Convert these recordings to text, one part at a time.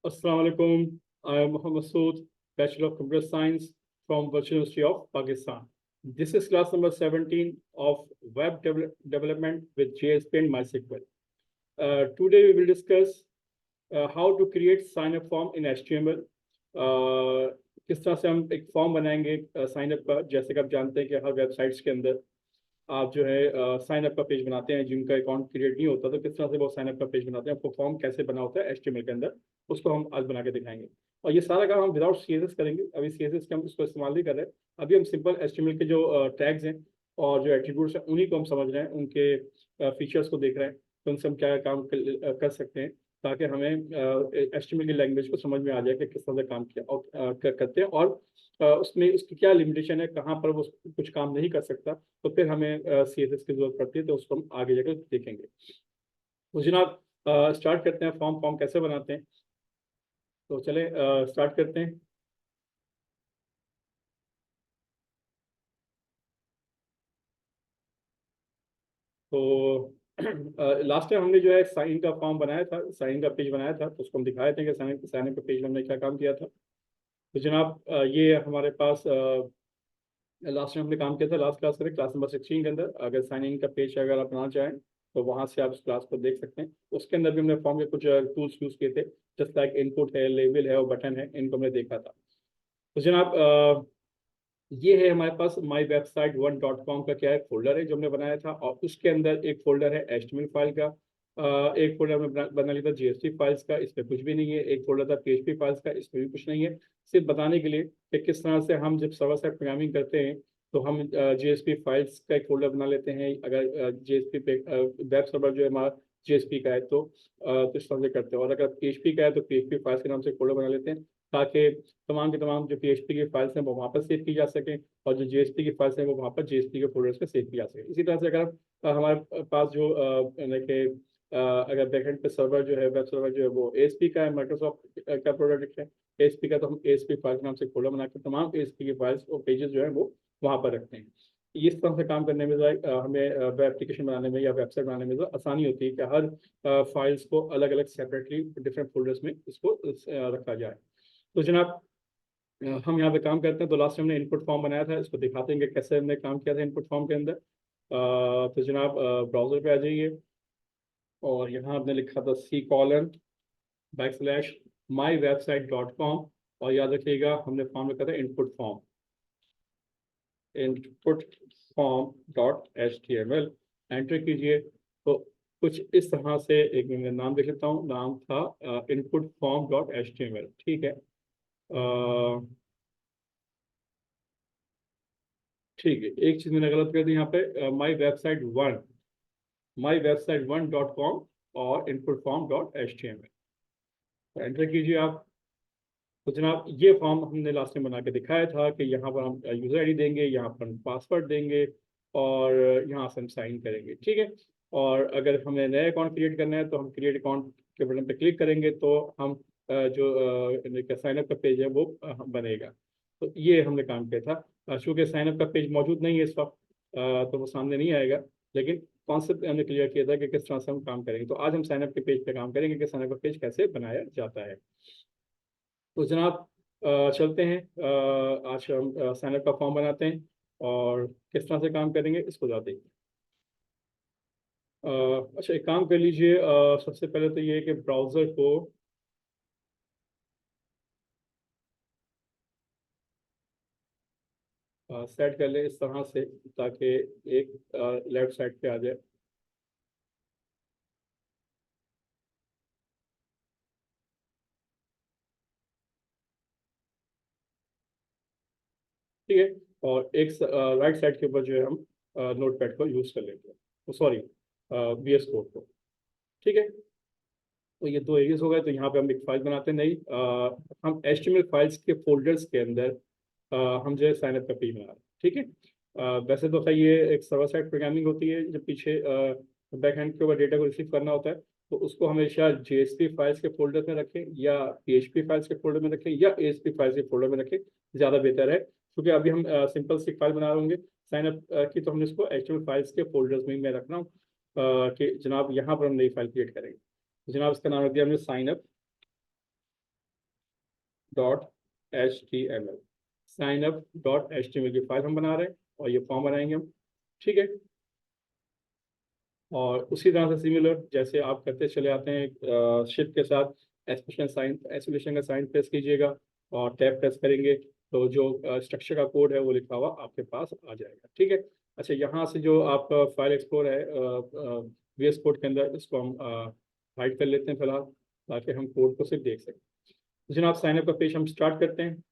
Assalamu alaikum. I am Muhammad Sood, Bachelor of Computer Science from Virtual University of Pakistan. This is class number 17 of Web Development with JSP and MySQL. Today we will discuss how to create sign up form in HTML. किस तरह से हम एक form बनाएंगे sign up का, जैसे कि आप जानते हैं कि हर वेबसाइट्स के अंदर आप जो है साइन अप का पेज बनाते हैं, जिनका अकाउंट क्रिएट नहीं होता तो किस तरह से वो साइन अप का पेज बनाते हैं, आपको फॉर्म कैसे बना होता है एचटीएमएल के अंदर, उसको हम आज बना के दिखाएंगे। और ये सारा काम हम विदाउट सीएसएस करेंगे। अभी सीएसएस के हम इसको इस्तेमाल नहीं कर रहे हैं। अभी हम सिंपल एचटीएमएल के जो टैग्स हैं और जो एट्रीब्यूट्स हैं उन्हीं को हम समझ रहे हैं, उनके फीचर्स को देख रहे हैं तो उनसे हम क्या काम कर सकते हैं, ताकि हमें एचटीएमएल की लैंग्वेज को समझ में आ जाए कि किस तरह से काम किया और करते हैं, और उसमें उसकी क्या लिमिटेशन है, कहाँ पर वो कुछ काम नहीं कर सकता, तो फिर हमें सीएसएस की जरूरत पड़ती है, तो उसको हम आगे जाकर देखेंगे। तो जनाब स्टार्ट करते हैं, फॉर्म फॉर्म कैसे बनाते हैं। तो चले स्टार्ट करते हैं। तो लास्ट टाइम हमने जो है साइन का फॉर्म बनाया था, साइन का पेज बनाया था, तो उसको हम दिखाए थे कि साइन साइन का पेज में हमने क्या काम किया था। तो जनाब ये हमारे पास लास्ट टाइम हमने काम किया था, लास्ट क्लास करें क्लास नंबर 16 के अंदर। अगर साइन इन का पेज अगर आप बनाना चाहें तो वहाँ से आप इस क्लास को देख सकते हैं। उसके अंदर भी हमने फॉर्म के कुछ टूल्स यूज़ किए थे, जस्ट लाइक इनपुट है, लेबल है और बटन है, इनको हमने देखा था। तो जनाब ये है हमारे पास माई वेबसाइट 1.com का क्या है फोल्डर है जो हमने बनाया था, और उसके अंदर एक फोल्डर है एचटीएमएल फाइल का, एक फोल्डर हमने बना लिया था जीएसपी फाइल्स का, इसमें कुछ भी नहीं है। एक फोल्डर था पीएचपी फाइल्स का, इसमें भी कुछ नहीं है। सिर्फ बताने के लिए कि किस तरह से हम जब सर्वर साइड प्रोग्रामिंग करते हैं तो हम जीएसपी फाइल्स का एक फोल्डर बना लेते हैं। अगर जीएसपी पे वेब सर्वर जो है हमारा जीएसपी का है तो इस तरह से करते हैं, और अगर पीएचपी का है तो पीएचपी फाइल्स के नाम से फोल्डर बना लेते हैं, ताकि तमाम के तमाम जो पीएचपी की फाइल्स हैं वो वहाँ पर सेव की जा सकें, और जो जीएसपी की फाइल्स हैं वो वहाँ पर जीएसपी के फोल्डर्स में सेव की जा सके। इसी तरह से अगर हमारे पास जो यानी कि अगर बैकएंड पे सर्वर जो है, वेब सर्वर जो है वो एएसपी का है, माइक्रोसॉफ्ट का प्रोडक्ट है एएसपी का, तो हम एएसपी फाइल के नाम से फोल्डर बना के तमाम एएसपी की फाइल्स और पेजेस जो है वो वहाँ पर रखते हैं। इस तरह से काम करने में जो है हमें वेब एप्लीकेशन बनाने में या वेबसाइट बनाने में जो आसानी होती है कि हर फाइल्स को अलग अलग सेपरेटली डिफरेंट फोल्डर्स में इसको रखा जाए। तो जनाब हम यहाँ पे काम करते हैं। तो लास्ट हमने इनपुट फॉर्म बनाया था, इसको दिखाते हैं कि कैसे हमने काम किया था इनपुट फॉर्म के अंदर। तो जनाब ब्राउजर पे आ जाइए, और यहाँ हमने लिखा था c:\myWebsite.com, और याद रखिएगा हमने फॉर्म लिखा था input form.html। एंटर कीजिए तो कुछ इस तरह से, एक मिनट में नाम देख लेता हूँ, नाम था input form.html, ठीक है। ठीक है, एक चीज मैंने गलत कर दी यहाँ पे, माई वेबसाइट 1.com और inputform.html, एंटर कीजिए आप। तो जनाब ये फॉर्म हमने लास्ट में बना के दिखाया था कि यहाँ पर हम यूजर आईडी देंगे, यहाँ पर हम पासवर्ड देंगे, और यहाँ से हम साइन करेंगे, ठीक है। और अगर हमें नया अकाउंट क्रिएट करना है तो हम क्रिएट अकाउंट के बटन पर क्लिक करेंगे तो हम जो साइन अप का पेज है वो बनेगा। तो ये हमने काम किया था। चूँकि साइन अप का पेज मौजूद नहीं है इस वक्त, तो वो सामने नहीं आएगा, लेकिन कॉन्सेप्ट हमने क्लियर किया था कि किस तरह से हम काम करेंगे। तो आज हम साइन अप के पेज पे काम करेंगे कि साइन अप का पेज कैसे बनाया जाता है। तो जनाब चलते हैं, आज हम साइन अप का फॉर्म बनाते हैं और किस तरह से काम करेंगे इसको जाते हैं। अच्छा, एक काम कर लीजिए, सबसे पहले तो ये है कि ब्राउज़र को सेट कर ले इस तरह से, ताकि एक लेफ्ट साइड पे आ जाए। ठीक है, और एक राइट साइड के ऊपर जो है हम नोट पैड को यूज़ कर लेंगे, सॉरी वीएस कोड को, ठीक है। तो ये दो एरियाज हो गए। तो यहाँ पे हम एक फाइल बनाते हैं नई, हम एचटीएमएल फाइल्स के फोल्डर्स के अंदर हम जो है साइन अप का पेज बना रहे हैं, ठीक है। वैसे तो खैर ये एक सर्वर साइड प्रोग्रामिंग होती है, जब पीछे बैक एंड के ऊपर डेटा को रिसीव करना होता है, तो उसको हमेशा जेएसपी फाइल्स के फोल्डर में रखें, या पीएचपी फाइल्स के फोल्डर में रखें, या एएसपी फाइल्स के फोल्डर में रखें, ज़्यादा बेहतर है। क्योंकि अभी हम सिंपल सी फाइल बना रहे होंगे साइन अप की, तो हमने इसको एचटीएमएल फाइल्स के फोल्डर्स में ही मैं रख रहा हूँ कि जनाब यहाँ पर हम नई फाइल क्रिएट करेंगे। तो जनाब इसका नाम रख दिया हमने sign up. Dot H T M L, sign up dot H T M L की फाइल हम बना रहे हैं और ये फॉर्म बनाएंगे हम। ठीक है, और उसी तरह से सिमिलर जैसे आप करते चले आते हैं शिफ्ट के साथ एसोलेशन का साइन प्रेस कीजिएगा और टैब प्रेस करेंगे तो जो स्ट्रक्चर का कोड है वो लिखा हुआ आपके पास आ जाएगा। ठीक है, अच्छा यहाँ से जो आपका फाइल एक्सप्लोर है वी एस कोड के अंदर, इसको हम हाइड कर लेते हैं फिलहाल ताकि हम कोड को सिर्फ देख सकें। तो जनाब साइन अप का पेज हम स्टार्ट करते हैं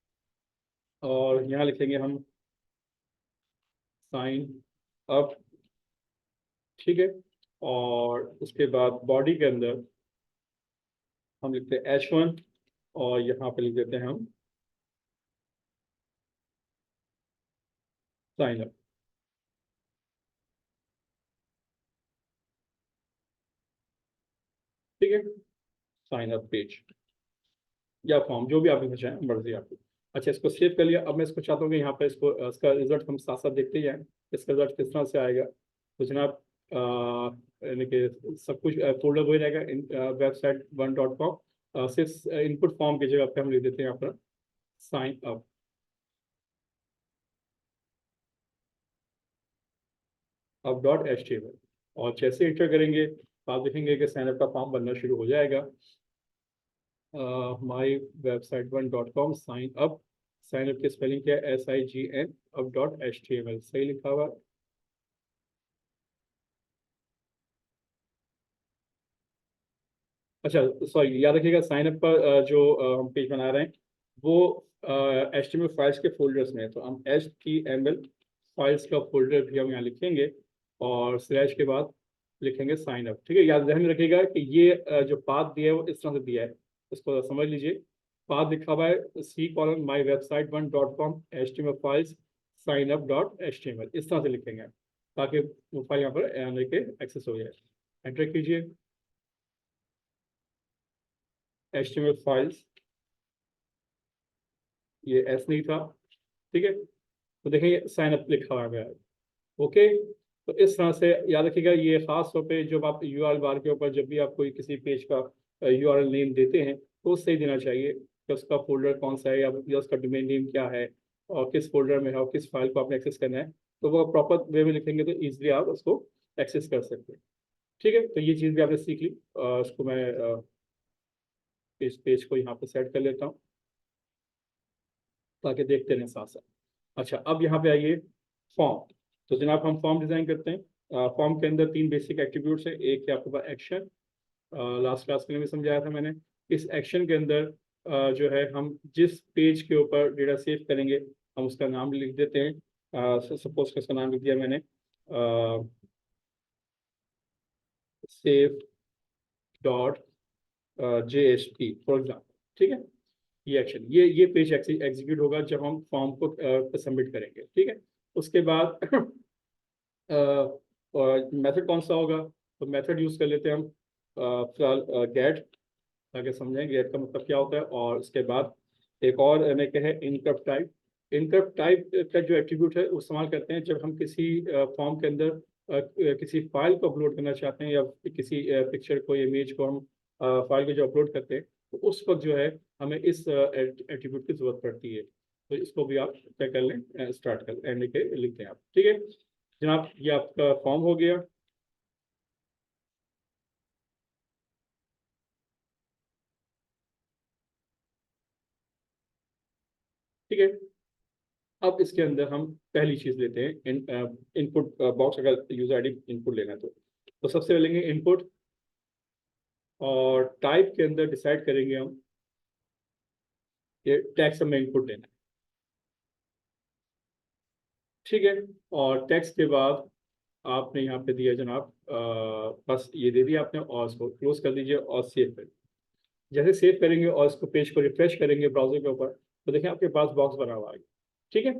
और यहाँ लिखेंगे हम साइन अप। ठीक है, और उसके बाद बॉडी के अंदर हम लिखते हैं H1 और यहाँ पे लिख देते हैं हम साइन अप। ठीक है, साइन अप पेज या फॉर्म जो भी आप लिखना चाहें, मर्जी आपकी। अच्छा, इसको सेव कर लिया। अब मैं इसको चाहता हूँ कि यहाँ पे इसको इसका रिजल्ट हम साथ साथ देखते जाएं, इसका रिजल्ट किस तरह से आएगा। तो जनाब यानी कि सब कुछ फोल्डर वही रहेगा इन वेबसाइट 1.com, सिर्फ इनपुट फॉर्म की जगह पे हम लिख देते हैं यहाँ पर sign up dot H T M L, और जैसे इंटर करेंगे तो आप देखेंगे कि साइन अप का फॉर्म बनना शुरू हो जाएगा। My website 1.com sign up की स्पेलिंग क्या है, SIGN up dot H T M L, सही लिखा हुआ। अच्छा सॉरी, याद रखिएगा साइन अप पर जो हम पेज बना रहे हैं वो HTML फाइल्स के फोल्डर्स में है, तो हम HTML फाइल्स का फोल्डर भी हम यहाँ लिखेंगे और स्लैश के बाद लिखेंगे साइन अप। ठीक है, याद ध्यान में रखिएगा कि ये जो पाथ दिया है वो इस तरह से दिया है, इसको समझ लीजिए। पाथ लिखा हुआ है C: my website 1.com HTML files sign up dot HTML, इस तरह से लिखेंगे ताकि वो फाइल यहाँ पर लेके एक्सेस हो जाए। एंटर कीजिए HTML फाइल्स, ये एस नहीं था। ठीक है, तो देखिए साइन अप लिखा हुआ है। ओके, तो इस तरह से याद रखिएगा, ये खास तौर पे जब आप URL बार के ऊपर जब भी आप कोई किसी पेज का URL नेम देते हैं तो सही देना चाहिए कि उसका फोल्डर कौन सा है या उसका डोमेन नेम क्या है और किस फोल्डर में है और किस फाइल को आपने एक्सेस करना है। तो वो प्रॉपर वे में लिखेंगे तो ईजिली आप उसको एक्सेस कर सकते हैं। ठीक है, तो ये चीज़ भी आपने सीख ली। इसको मैं इस पेज को यहाँ पे सेट कर लेता हूँ ताकि देखते रहें साथ साथ। अच्छा, अब यहाँ पे आइए फॉर्म। तो जनाब हम फॉर्म डिजाइन करते हैं। फॉर्म के अंदर तीन बेसिक एट्रीब्यूट्स है। एक है आपके पास एक्शन, लास्ट क्लास में भी समझाया था मैंने। इस एक्शन के अंदर जो है हम जिस पेज के ऊपर डेटा सेव करेंगे हम उसका नाम लिख देते हैं। सपोज का इसका नाम लिख दिया मैंने save dot JSP for example. ठीक है, ये एक्शन ये पेज एग्जीक्यूट होगा जब हम फॉर्म को सबमिट करेंगे। ठीक है, उसके बाद मेथड कौन सा होगा, तो मेथड यूज कर लेते हैं हम फिलहाल गेट, ताकि समझें गेट का मतलब क्या होता है। और उसके बाद एक और यानी कि है इनकप टाइप। इनकप टाइप का जो एट्रीब्यूट है वो इस्तेमाल करते हैं जब हम किसी फॉर्म के अंदर किसी फाइल को अपलोड करना चाहते हैं या किसी पिक्चर को इमेज को हम फाइल को जो अपलोड करते हैं तो उस वक्त जो है हमें इस एट्रीब्यूट की जरूरत पड़ती है। तो इसको भी आप क्या कर लें, स्टार्ट कर एंड के लिखते हैं आप। ठीक है जनाब, ये आपका फॉर्म हो गया। ठीक है, अब इसके अंदर हम पहली चीज लेते हैं इनपुट बॉक्स। अगर यूजर आईडी इनपुट लेना है तो सबसे पहले लेंगे इनपुट और टाइप के अंदर डिसाइड करेंगे हम ये टैक्स हमें इनपुट लेना है। ठीक है, और टैक्स के बाद आपने यहाँ पे दिया जनाब बस ये दे दिया आपने और इसको क्लोज कर दीजिए और सेव कर। जैसे सेव करेंगे और इसको पेज को रिफ्रेश करेंगे ब्राउजर के ऊपर तो देखें आपके पास बॉक्स बना हुआ है। ठीक है,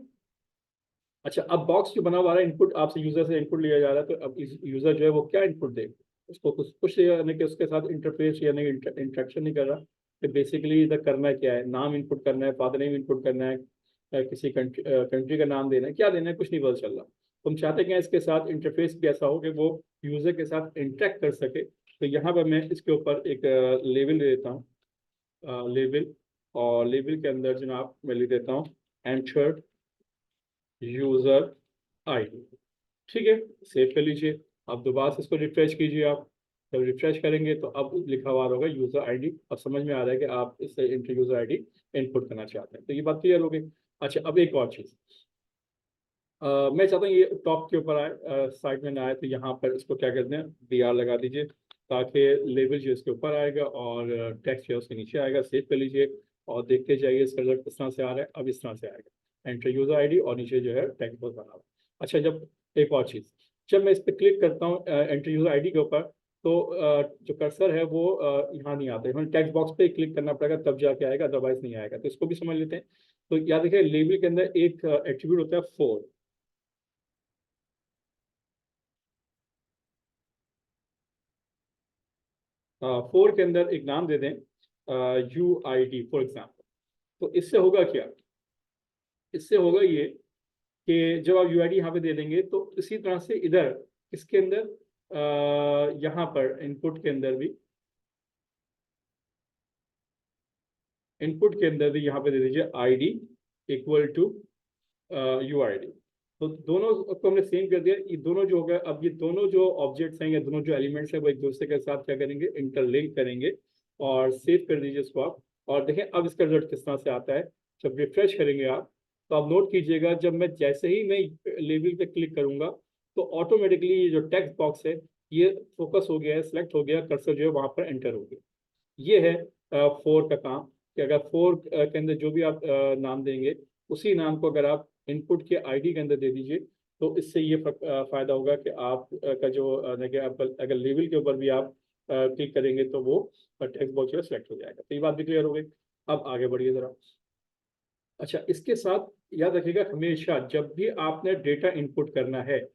अच्छा अब बॉक्स जो बना हुआ है इनपुट आपसे यूजर से इनपुट लिया जा रहा है तो अब यूजर जो है वो क्या इनपुट दे, उसको कुछ कुछ यानी कि उसके साथ इंटरफेस यानी इंटरेक्शन नहीं कर रहा कि बेसिकली इधर करना क्या है, नाम इनपुट करना है, फादर नेम इनपुट करना है, किसी कंट्री का नाम देना है, क्या देना है कुछ नहीं पता चल रहा। तो हम चाहते हैं इसके साथ इंटरफेस भी ऐसा हो कि वो यूजर के साथ इंटरेक्ट कर सके। तो यहाँ पर मैं इसके ऊपर एक लेबल दे देता हूँ, लेबल, और लेबल के अंदर जनाब मैं लिख देता हूँ एंटर यूजर आईडी। ठीक है, सेव कर लीजिए। अब दोबारा से इसको रिफ्रेश कीजिए। आप जब रिफ्रेश करेंगे तो अब लिखा हुआ होगा यूजर आईडी, और समझ में आ रहा है कि आप इससे इंटर यूजर आईडी इनपुट करना चाहते हैं। तो ये बात क्लियर हो गई। अच्छा, अब एक और चीज़, मैं चाहता हूँ ये टॉप के ऊपर आए, साइड में ना आए, तो यहाँ पर इसको क्या कहते हैं, DR लगा दीजिए, ताकि लेबल जो इसके ऊपर आएगा और टेक्स्ट जो उसके नीचे आएगा। सेव कर लीजिए और देखते जाइए इसका रिजल्ट किस तरह से आ रहा है। अब इस तरह से आएगा, एंटर यूजर आईडी और नीचे जो है टेक्स्ट बॉक्स बना हुआ। अच्छा, जब एक और चीज़, जब मैं इस पर क्लिक करता हूँ एंटर यूजर आईडी के ऊपर, तो जो कर्सर है वो यहाँ नहीं आता है, हमें टेक्स्ट बॉक्स पे क्लिक करना पड़ेगा तब जाके आएगा, अदरवाइज नहीं आएगा। तो इसको भी समझ लेते हैं। तो याद रखिए, लेबल के अंदर एक एट्रीब्यूट होता है फोर। फोर के अंदर एक नाम दे दें UID फॉर एग्जाम्पल। तो इससे होगा क्या, इससे होगा ये कि जब आप UID यहाँ पे दे देंगे तो इसी तरह से इधर इसके अंदर यहाँ पर इनपुट के अंदर भी यहाँ पे दे दीजिए ID इक्वल टू UID। तो दोनों को हमने सेम कर दिया। ये दोनों जो होगा, अब ये दोनों जो ऑब्जेक्ट्स हैं या दोनों जो एलिमेंट्स हैं वो एक दूसरे के साथ क्या करेंगे, इंटरलिंक करेंगे। और सेव कर दीजिए इसको आप, और देखें अब इसका रिजल्ट किस तरह से आता है। जब रिफ्रेश करेंगे आप, तो आप नोट कीजिएगा, जब मैं जैसे ही मैं लेबल पे क्लिक करूंगा तो ऑटोमेटिकली ये जो टेक्स्ट बॉक्स है ये फोकस हो गया है, सिलेक्ट हो गया, कर्सर जो है वहां पर एंटर हो गया। ये है फोर का काम, कि अगर फोर के अंदर जो भी आप नाम देंगे, उसी नाम को अगर आप इनपुट के ID के अंदर दे दीजिए, तो इससे ये फायदा होगा कि आप का जो देखिए, आप अगर लेवल के ऊपर भी आप क्लिक करेंगे तो वो टेक्स्ट बॉक्स जो है सिलेक्ट हो जाएगा। तो ये बात भी क्लियर हो गई। अब आगे बढ़िए जरा। अच्छा, इसके साथ याद रखिएगा, हमेशा जब भी आपने डेटा इनपुट करना है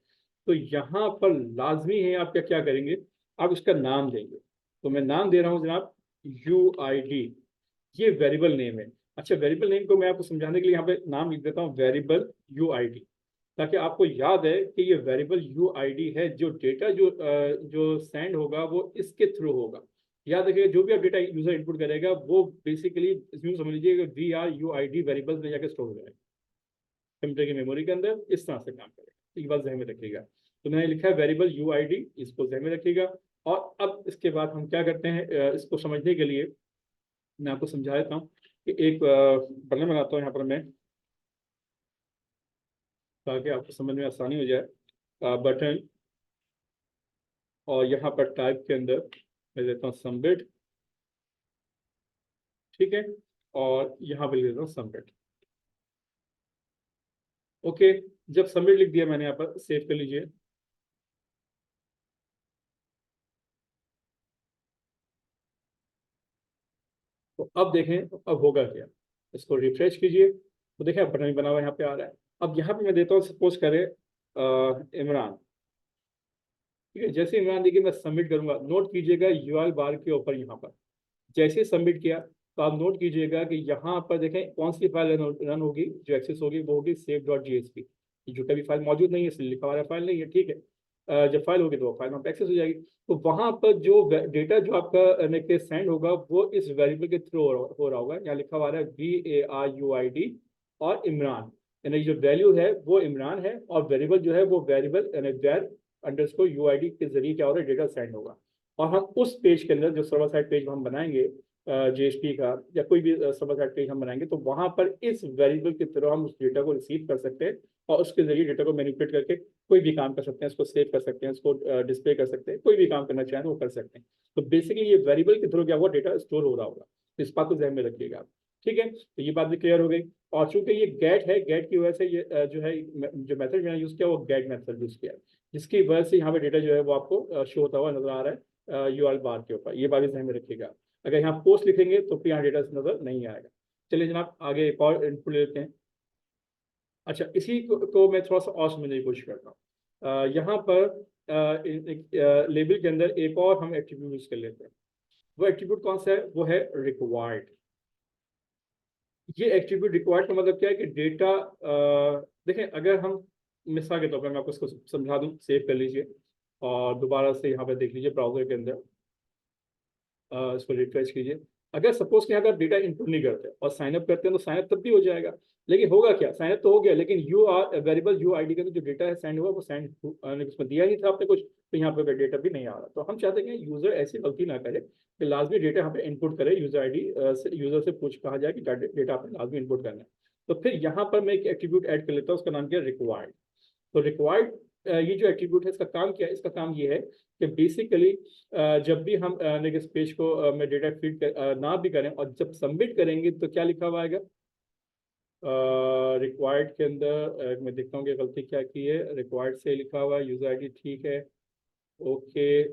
तो यहाँ पर लाजमी है आप क्या क्या करेंगे, आप इसका नाम देंगे। तो मैं नाम दे रहा हूँ जनाब UID, ये वेरिएबल नेम है। अच्छा, वेरिएबल नेम को मैं आपको समझाने के लिए यहाँ पे नाम लिख देता हूँ वेरिएबल UID, ताकि आपको याद है कि ये वेरिएबल UID है। जो डेटा जो सेंड होगा वो इसके थ्रू होगा। याद रखिएगा, जो भी आप डेटा यूजर इनपुट करेगा वो बेसिकली इसमें समझ लीजिए VRUID वेरिएबल्स में जाकर स्टोर हो जाएगा कंप्यूटर की मेमोरी के अंदर। इस तरह से काम करेगा, तो ये बात ध्यान में रखिएगा। तो मैंने लिखा है वेरिएबल UID, इसको ध्यान में रखिएगा। और अब इसके बाद हम क्या करते हैं, इसको समझने के लिए मैं आपको समझा देता हूँ कि एक बटन बनाता हूँ यहाँ पर मैं, ताकि आपको समझ में आसानी हो जाए। बटन, और यहाँ पर टाइप के अंदर मैं देता हूँ सबमिट। ठीक है, और यहाँ पर लिख देता हूँ सबमिट। ओके, जब सबमिट लिख दिया मैंने यहाँ पर, सेव कर लीजिए। तो अब देखें अब होगा क्या, इसको रिफ्रेश कीजिए तो देखें बटन भी बना हुआ यहाँ पे आ रहा है। अब यहाँ पे मैं देता हूँ, सपोज करें इमरान। ठीक है, जैसे इमरान देखिए मैं सबमिट करूंगा, नोट कीजिएगा URL बार के ऊपर यहाँ पर जैसे ही सबमिट किया, तो आप नोट कीजिएगा कि यहाँ पर देखें कौन सी फाइल रन होगी, जो एक्सेस होगी वो होगी save.jsp। जो कभी फाइल मौजूद नहीं है इसलिए लिखा हुआ फाइल नहीं है। ठीक है, जब फाइल होगी तो वो फाइल वहाँ पे एक्सेस हो जाएगी। तो वहाँ पर जो डेटा जो आपका सेंड होगा वो इस वेरिएबल के थ्रू हो रहा होगा। यहाँ लिखा हुआ है VARUID और इमरान, यानी जो वैल्यू है वो इमरान है, और वेरिएबल जो है वो वेरिएबल यानी var_UID के जरिए क्या हो रहा है, डेटा सेंड होगा। और हम उस पेज के अंदर जो सर्वर साइड पेज हम बनाएंगे JSP का, या कोई भी सर्वर साइड पेज हम बनाएंगे, तो वहां पर इस वेरिएबल के थ्रू हम उस डेटा को रिसीव कर सकते हैं, और उसके जरिए डेटा को मैनिपुलेट करके कोई भी काम कर सकते हैं, इसको सेव कर सकते हैं, इसको डिस्प्ले कर सकते हैं, कोई भी काम करना चाहें तो वो कर सकते हैं। तो बेसिकली ये वेरिएबल के थ्रू क्या हुआ, डेटा स्टोर हो रहा होगा। तो इस बात को ध्यान में रखिएगा आप। ठीक है, तो ये बात भी क्लियर हो गई। और चूंकि ये गेट है, गेट की वजह से ये जो है जो मेथड मैंने यूज किया वो गेट मेथड यूज किया, जिसकी वजह से यहाँ पे डेटा जो है वो आपको शो होता हुआ नजर आ रहा है URL बार के ऊपर। ये बात भी ध्यान में रखिएगा। अगर यहाँ पोस्ट लिखेंगे तो फिर यहाँ डेटा नजर नहीं आएगा। चलिए जनाब, आगे एक और इनपुट लेते हैं। अच्छा, इसी को मैं थोड़ा सा और समझने की कोशिश करता हूँ। यहाँ पर लेबल के अंदर एक और हम एट्रीब्यूट यूज कर लेते हैं। वो एट्रीब्यूट कौन सा है, वो है रिक्वायर्ड। ये एट्रीब्यूट रिक्वायर्ड का मतलब क्या है कि डेटा देखें, अगर हम मिसाल के तौर पर मैं आपको इसको समझा दूं, सेव कर लीजिए और दोबारा से यहाँ पे देख लीजिए ब्राउजर के अंदर, इसको रिफ्रेश कीजिए। अगर सपोज कि अगर आप डेटा इनपुट नहीं करते और साइन अप करते हैं तो साइन अप तब भी हो जाएगा, लेकिन होगा क्या, साइन अप तो हो गया लेकिन your variable U ID का जो डेटा है साइन हुआ वो साइन उसमें दिया नहीं था आपने कुछ, तो यहाँ पे डेटा भी नहीं आ रहा। तो हम चाहते हैं कि यूजर ऐसी गलती ना करे कि लाजमी डेटा यहाँ पे इनपुट करे, यूजर आईडी से यूजर से पूछ कहा जाए कि डेटा आपने लाजमी इनपुट करना है। तो फिर यहाँ पर मैं एक एट्रीब्यूट ऐड कर लेता हूँ, उसका नाम क्या है, रिक्वायर्ड। तो रिक्वायर्ड ये जो एट्रीब्यूट है इसका काम क्या है, इसका काम ये है कि बेसिकली जब भी हम इस पेज को में डेटा फीड ना भी करें और जब सबमिट करेंगे तो क्या लिखा हुआ आएगा रिक्वायर्ड के अंदर, मैं देखता हूँ कि गलती क्या की है, रिक्वायर्ड से लिखा हुआ है यूजर आईडी, ठीक है, ओके।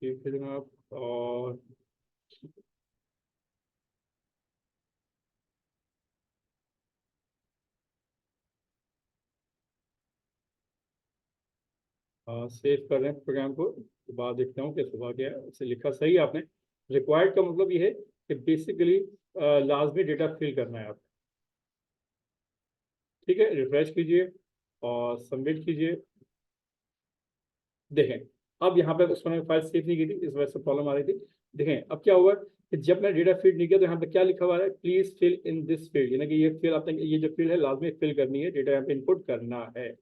ठीक है जनाब, और सेव कर रहे हैं प्रोग्राम को, तो बाद देखता हूँ कि सुबह क्या है, उसे लिखा सही है आपने। रिक्वायर्ड का मतलब ये है कि बेसिकली लाजमी डेटा फिल करना है आप, ठीक है। रिफ्रेश कीजिए और सबमिट कीजिए, देखें अब यहाँ पे उस समय फाइल सेव नहीं की थी, इस वजह से प्रॉब्लम आ रही थी। देखें अब क्या हुआ कि जब मैं डेटा फीड नहीं किया तो यहाँ पे क्या लिखा हुआ है, please fill in this field, यानी कि ये फिल आपने ये जो फील्ड है लाजमी फिल करनी है, डेटा यहाँ पे इनपुट करना है,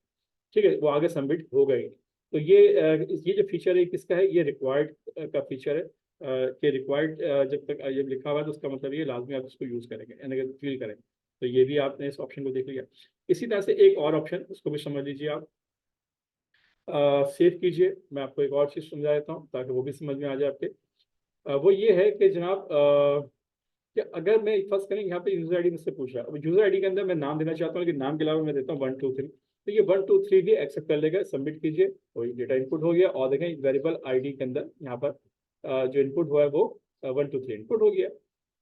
ठीक है। वो आगे सबमिट हो गई। तो ये जो फीचर है किसका है, ये रिक्वायर्ड का फीचर है कि रिक्वायर्ड जब तक जब लिखा हुआ है तो उसका मतलब ये लाजमी आप इसको यूज करेंगे यानी कि फिल करेंगे। तो ये भी आपने इस ऑप्शन को देख लिया। इसी तरह से एक और ऑप्शन, उसको भी समझ लीजिए आप, सेव कीजिए। मैं आपको एक और चीज़ समझा देता हूँ ताकि वो भी समझ में आ जाए आपके। वो ये है कि जनाब कि अगर मैं फर्स्ट करेंगे यहाँ पे यूजर आईडी मुझसे पूछ रहा है, अब यूजर आईडी के अंदर मैं नाम देना चाहता हूँ लेकिन नाम के अलावा मैं देता हूँ 123, तो ये 123 भी एक्सेप्ट कर लेगा। सबमिट कीजिए और डेटा इनपुट हो गया, और देखें वेरिएबल आईडी के अंदर यहाँ पर जो इनपुट हुआ है वो 123 इनपुट हो गया,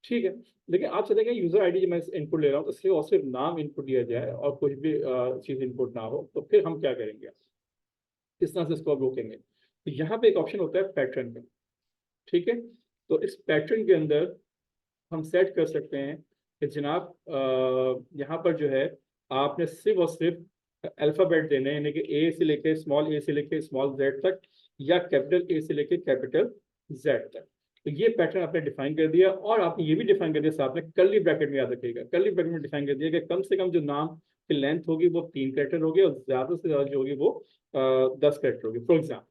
ठीक है। लेकिन आप चाहते हैं यूजर आईडी जो मैं इनपुट ले रहा हूँ तो सिर्फ और सिर्फ नाम इनपुट दिया जाए और कुछ भी चीज़ इनपुट ना हो, तो फिर हम क्या करेंगे, किस तरह से इसको आप रोकेंगे। तो यहाँ पे एक ऑप्शन होता है पैटर्न का, ठीक है। तो इस पैटर्न के अंदर हम सेट कर सकते हैं कि जनाब यहाँ पर जो है आपने सिर्फ और सिर्फ अल्फ़ाबेट देने हैं, यानी कि ए से लेके स्मॉल ए से लेके स्मॉल जेड तक, या कैपिटल ए से लेके कैपिटल जेड तक। तो ये पैटर्न आपने डिफाइन कर दिया, और आपने ये भी डिफाइन कर दिया साथ में कर्ली ब्रैकेट में, याद रखिएगा कर्ली ब्रैकेट में डिफाइन कर दिया कि कम से कम जो नाम की लेंथ होगी वो 3 कैरेक्टर होगी और ज़्यादा से ज़्यादा जो होगी वो 10 कैरेक्टर होगी फॉर एग्जाम्पल।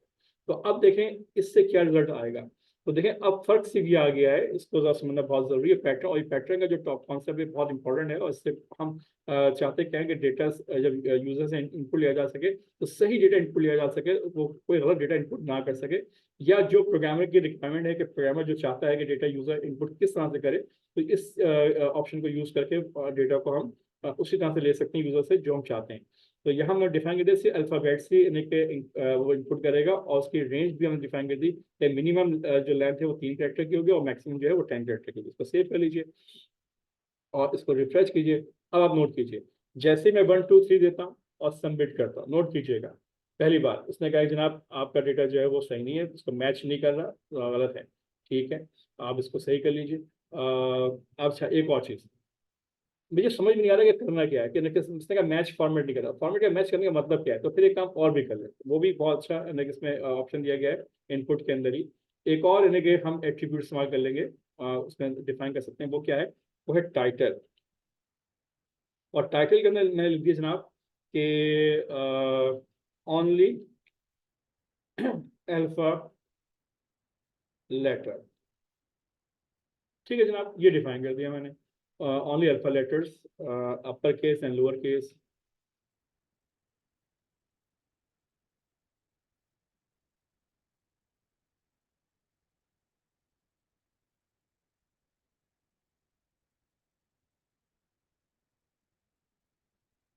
तो अब देखें इससे क्या रिजल्ट आएगा। तो देखें अब फर्क सी भी आ गया है, इसको ज़रा समझना बहुत ज़रूरी है पैटर्न, और ये पैटर्न का जो टॉप कॉन्सेप्ट है बहुत इंपॉर्टेंट है, और इससे हम चाहते क्या है कि डेटा जब यूजर से इनपुट लिया जा सके तो सही डेटा इनपुट लिया जा सके, वो कोई गलत डेटा इनपुट ना कर सके, या जो प्रोग्रामर की रिक्वायरमेंट है कि प्रोग्रामर जो चाहता है कि डेटा यूजर इनपुट किस तरह से करे, तो इस ऑप्शन को यूज़ करके डेटा को हम उसी तरह से ले सकते हैं यूजर से जो हम चाहते हैं। तो यहाँ हमने डिफाइन कर दिया अल्फ़ाबेट से वो इनपुट करेगा, और उसकी रेंज भी हमने डिफाइन कर दी कि मिनिमम जो लेंथ है वो 3 कैरेक्टर की होगी और मैक्सिमम जो है वो 10 कैरेक्टर की होगी। इसको सेव कर लीजिए और इसको रिफ्रेश कीजिए। अब आप नोट कीजिए, जैसे मैं 123 देता हूँ और सबमिट करता हूँ, नोट कीजिएगा पहली बार उसने कहा जनाब आपका डेटा जो है वो सही नहीं है, उसको मैच नहीं कर रहा, गलत है, ठीक है, आप इसको सही कर लीजिए। अब अच्छा एक और चीज़ मुझे समझ में नहीं आ रहा कि करना क्या है, कि इसने का मैच फॉर्मेट नहीं कर रहा, फॉर्मेट का मैच करने का मतलब क्या है, तो फिर एक काम और भी कर लेते, वो भी बहुत अच्छा इसमें ऑप्शन दिया गया है इनपुट के अंदर ही। एक और यानी कि हम एट्रीब्यूट इस्तेमाल कर लेंगे, उसमें डिफाइन कर सकते हैं, वो क्या है, वो है टाइटल। और टाइटल के अंदर मैंने लिख दिया जनाब कि ओनली अल्फा लेटर, ठीक है जनाब, ये डिफाइन कर दिया मैंने, only alpha letters, upper case and lower case.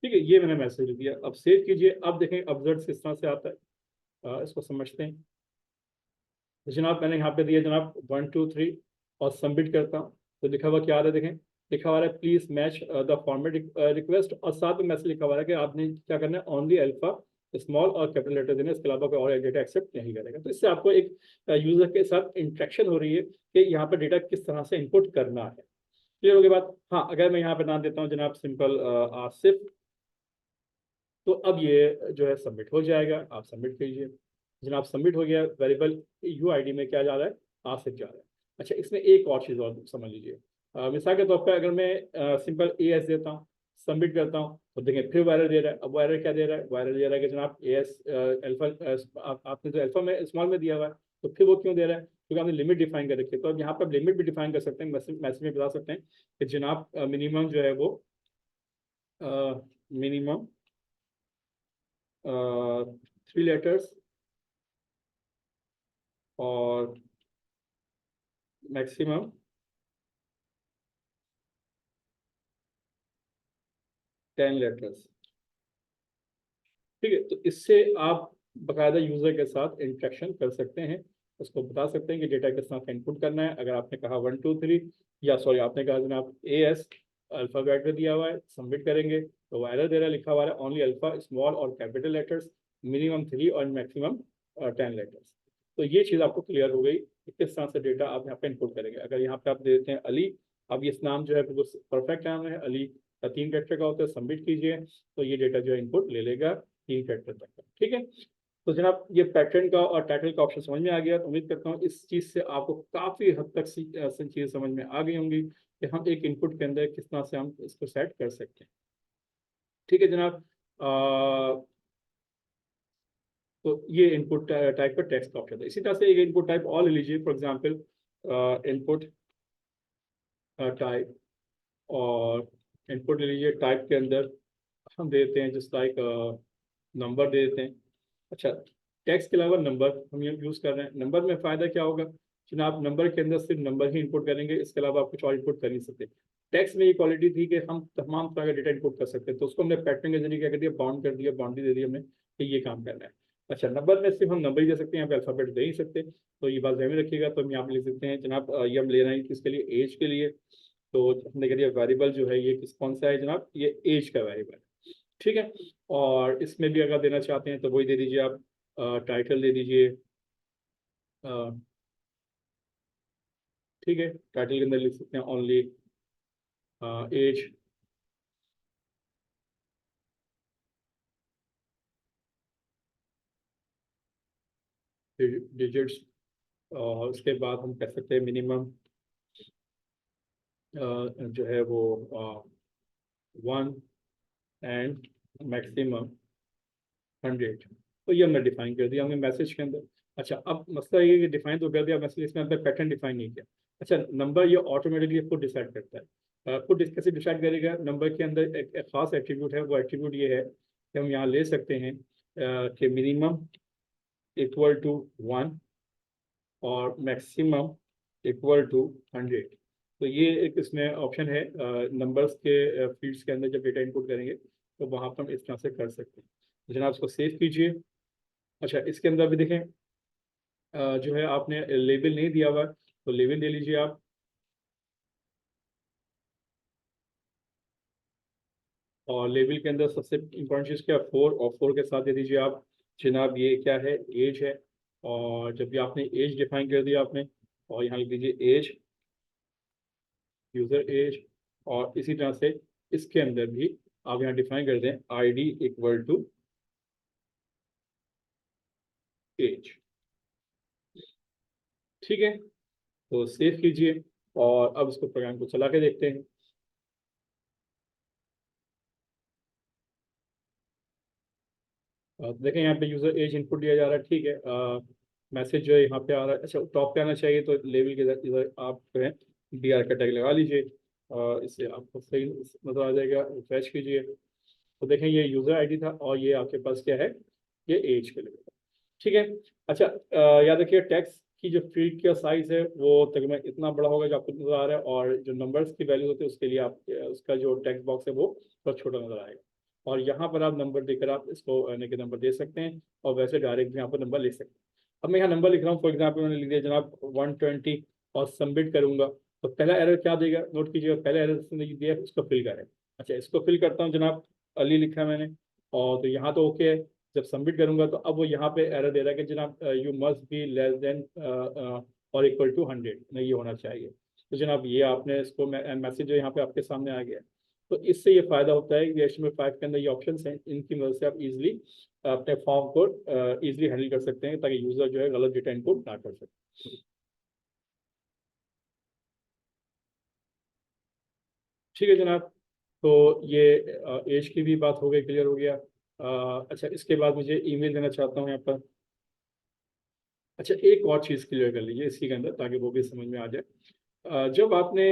ठीक है, ये मैंने मैसेज लिख दिया, अब सेव कीजिए। अब देखें अपवर्ड किस तरह से आता है, इसको समझते हैं। तो जनाब मैंने यहाँ पे दिया जनाब 123 और सबमिट करता हूँ, तो लिखा हुआ क्या आ रहा है, देखें लिखा हुआ है please match the format request, और साथ में मैसेज लिखा हुआ है कि आपने क्या करना है, ओनली अल्फा स्मॉल और कैपिटल लेटर देना, इसके अलावा कोई और डेटा एक्सेप्ट नहीं करेगा। तो इससे आपको एक यूजर के साथ इंट्रैक्शन हो रही है कि यहाँ पर डेटा किस तरह से इनपुट करना है, क्लियर हो गई बात? हाँ, अगर मैं यहाँ पे नाम देता हूँ जनाब सिंपल आसिफ, तो अब ये जो है सबमिट हो जाएगा। आप सबमिट कीजिए जनाब, सबमिट हो गया। वेरिएबल यूआईडी में क्या जा रहा है? आसिफ जा रहा है। अच्छा, इसमें एक और चीज़ और समझ लीजिए। मिसाल के तौर पर अगर मैं सिंपल ए एस देता हूँ, सबमिट करता हूँ, तो देखें फिर वायरल दे रहा है। अब वायरल क्या दे रहा है? वायरल दे रहा है कि जनाब ए एस अल्फा, आपने जो अल्फा में स्मॉल में दिया हुआ है, तो फिर वो क्यों दे रहा है? क्योंकि आपने लिमिट डिफाइन कर रखी है। तो अब यहाँ पर लिमिट भी डिफाइन कर सकते हैं, मैसेज में बता सकते हैं कि जनाब मिनिमम जो है वो मिनिमम 3 लेटर्स और मैक्सिमम 10 लेटर्स। ठीक है, तो इससे आप बाकायदा यूजर के साथ इंटरेक्शन कर सकते हैं, उसको बता सकते हैं कि डेटा किस तरह का इनपुट करना है। अगर आपने कहा 1 2 3, या सॉरी आपने कहा जनाब ए एस अल्फ़ाबेट में दिया हुआ है, सबमिट करेंगे तो वो एरर दे रहा है, लिखा हुआ है ओनली अल्फा स्मॉल और कैपिटल लेटर्स, मिनिमम 3 और मैक्सिमम 10 लेटर्स। तो ये चीज़ आपको क्लियर हो गई कि किस तरह से डेटा आप यहाँ पे इनपुट करेंगे। अगर यहाँ पे आप दे देते हैं अली, अब इस नाम जो है वो परफेक्ट नाम है अली का 3 कैरेक्टर का होता है, सबमिट कीजिए तो ये डेटा जो है इनपुट ले लेगा 3 कैरेक्टर तक का। ठीक है, तो जनाब ये पैटर्न का और टाइटल का ऑप्शन समझ में आ गया। तो उम्मीद करता हूँ इस चीज़ से आपको काफ़ी हद तक चीज़ें समझ में आ गई होंगी कि हम एक इनपुट के अंदर किस तरह से हम इसको सेट कर सकते हैं। ठीक है जनाब, तो ये इनपुट टाइप का टेक्स्ट का ऑप्शन है। इसी तरह से एक इनपुट टाइप और ले लीजिए, फॉर एग्जांपल इनपुट टाइप, और इनपुट ले लीजिए, टाइप के अंदर हम देते हैं जस्ट लाइक नंबर दे देते हैं। अच्छा, टेक्स्ट के अलावा नंबर हम ये यूज़ कर रहे हैं। नंबर में फ़ायदा क्या होगा? जनाब नंबर के अंदर सिर्फ नंबर ही इनपुट करेंगे, इसके अलावा आप कुछ और इनपुट कर नहीं सकते। टेक्स्ट में ये क्वालिटी थी कि हम तमाम तरह का डेटा इनपुट कर सकते हैं, तो उसको हमने पैटर्न के जरिए क्या कर दिया? बाउंड कर दिया, बाउंड्री दे दी हमने कि ये काम करना है। अच्छा, नंबर में सिर्फ हम नंबर ही दे सकते हैं, यहाँ पे अल्फ़ाबेट दे ही सकते, तो ये बात ध्यान में रखिएगा। तो हम यहाँ पे लिख सकते हैं जनाब ये हम ले रहे हैं किसके लिए? एज के लिए। तो हमने कह दिया वेरिएबल जो है ये कौन सा है जनाब? ये एज का वेरिएबल है। ठीक है, और इसमें भी अगर देना चाहते हैं तो वही दे दीजिए आप, टाइटल दे दीजिए। ठीक है, टाइटल के अंदर लिख सकते हैं ओनली एज, डिजिट्स, और उसके बाद हम कह सकते हैं मिनिमम जो है वो 1 एंड मैक्सिमम 100। तो ये हमने डिफाइन कर दिया हमने मैसेज के अंदर। अच्छा, अब मसला ये कि डिफाइन तो कर दिया मैसेज, इसमें हमने पैटर्न डिफाइन नहीं किया। अच्छा, नंबर ये ऑटोमेटिकली खुद डिसाइड करता है। खुद कैसे डिसाइड करेगा? नंबर के अंदर एक खास एट्रीब्यूट है, वो एट्रीब्यूट ये है कि हम यहाँ ले सकते हैं कि मिनिमम इक्वल टू 1 और मैक्सिमम इक्वल टू 100। तो ये एक इसमें ऑप्शन है नंबर्स के फील्ड्स के अंदर जब डेटा इनपुट करेंगे तो वहाँ पर हम इस तरह से कर सकते हैं। तो जनाब उसको सेव कीजिए। अच्छा, इसके अंदर भी देखें जो है आपने लेबल नहीं दिया हुआ, तो लेबल दे लीजिए आप। और लेबल के अंदर सबसे इम्पोर्टेंट चीज़ क्या? 4, और 4 के साथ दे दीजिए आप जनाब ये क्या है? एज है। और जब भी आपने एज डिफाइन कर दिया आपने, और यहाँ लिख दीजिए एज, यूज़र एज। और इसी तरह से इसके अंदर भी आप यहाँ डिफाइन कर दें आईडी इक्वल टू एज। ठीक है, तो सेव कीजिए और अब इसको प्रोग्राम को चला के देखते हैं। देखें यहाँ पे यूज़र एज इनपुट दिया जा रहा है। ठीक है, मैसेज जो है यहाँ पे आ रहा है। अच्छा, टॉप पे आना चाहिए, तो लेवल के इधर आप जो है डी आर का टैग लगा लीजिए और इससे आपको सही नजर आ जाएगा। रिफ्रेश कीजिए तो देखें ये यूज़र आईडी था और ये आपके पास क्या है? ये एज के लिए। ठीक है, अच्छा याद रखिए टैक्स की जो फील्ड का साइज है वो तकरीबन इतना बड़ा होगा जो आपको नजर आ रहा है, और जो नंबर्स की वैल्यू होती है उसके लिए आप उसका जो टेक्स्ट बॉक्स है वो थोड़ा छोटा नजर आएगा। और यहाँ पर आप नंबर देकर आप इसको यानी कि नंबर दे सकते हैं, और वैसे डायरेक्ट भी यहाँ पर नंबर लिख सकते हैं। अब मैं यहाँ नंबर लिख रहा हूँ, फॉर एग्जाम्पल मैंने लिख दिया जनाब 120 और सबमिट करूंगा, तो पहला एरर क्या देगा? नोट कीजिएगा, पहला एरर इसने दिया इसको फिल करें। अच्छा, इसको फिल करता हूँ जनाब, अली लिखा है मैंने, और तो यहाँ तो ओके है। जब सबमिट करूंगा तो अब वो यहाँ पे एरर दे रहा है कि जनाब you must be less than और इक्वल टू 100, नहीं ये होना चाहिए। तो जनाब ये आपने इसको मैसेज जो यहाँ पे आपके सामने आ गया। तो इससे ये फायदा होता है कि HTML5 के अंदर ये ऑप्शन हैं, इनकी मदद से आप इजीली अपने फॉर्म को इजीली हैंडल कर सकते हैं, ताकि यूजर जो है गलत डेटा इनपुट ना कर सके। ठीक है जनाब। तो ये एज की भी बात हो गई, क्लियर हो गया। अच्छा, इसके बाद मुझे ईमेल देना चाहता हूँ यहाँ पर। अच्छा, एक और चीज़ क्लियर कर लीजिए इसी के अंदर, ताकि वो भी समझ में आ जाए। जब आपने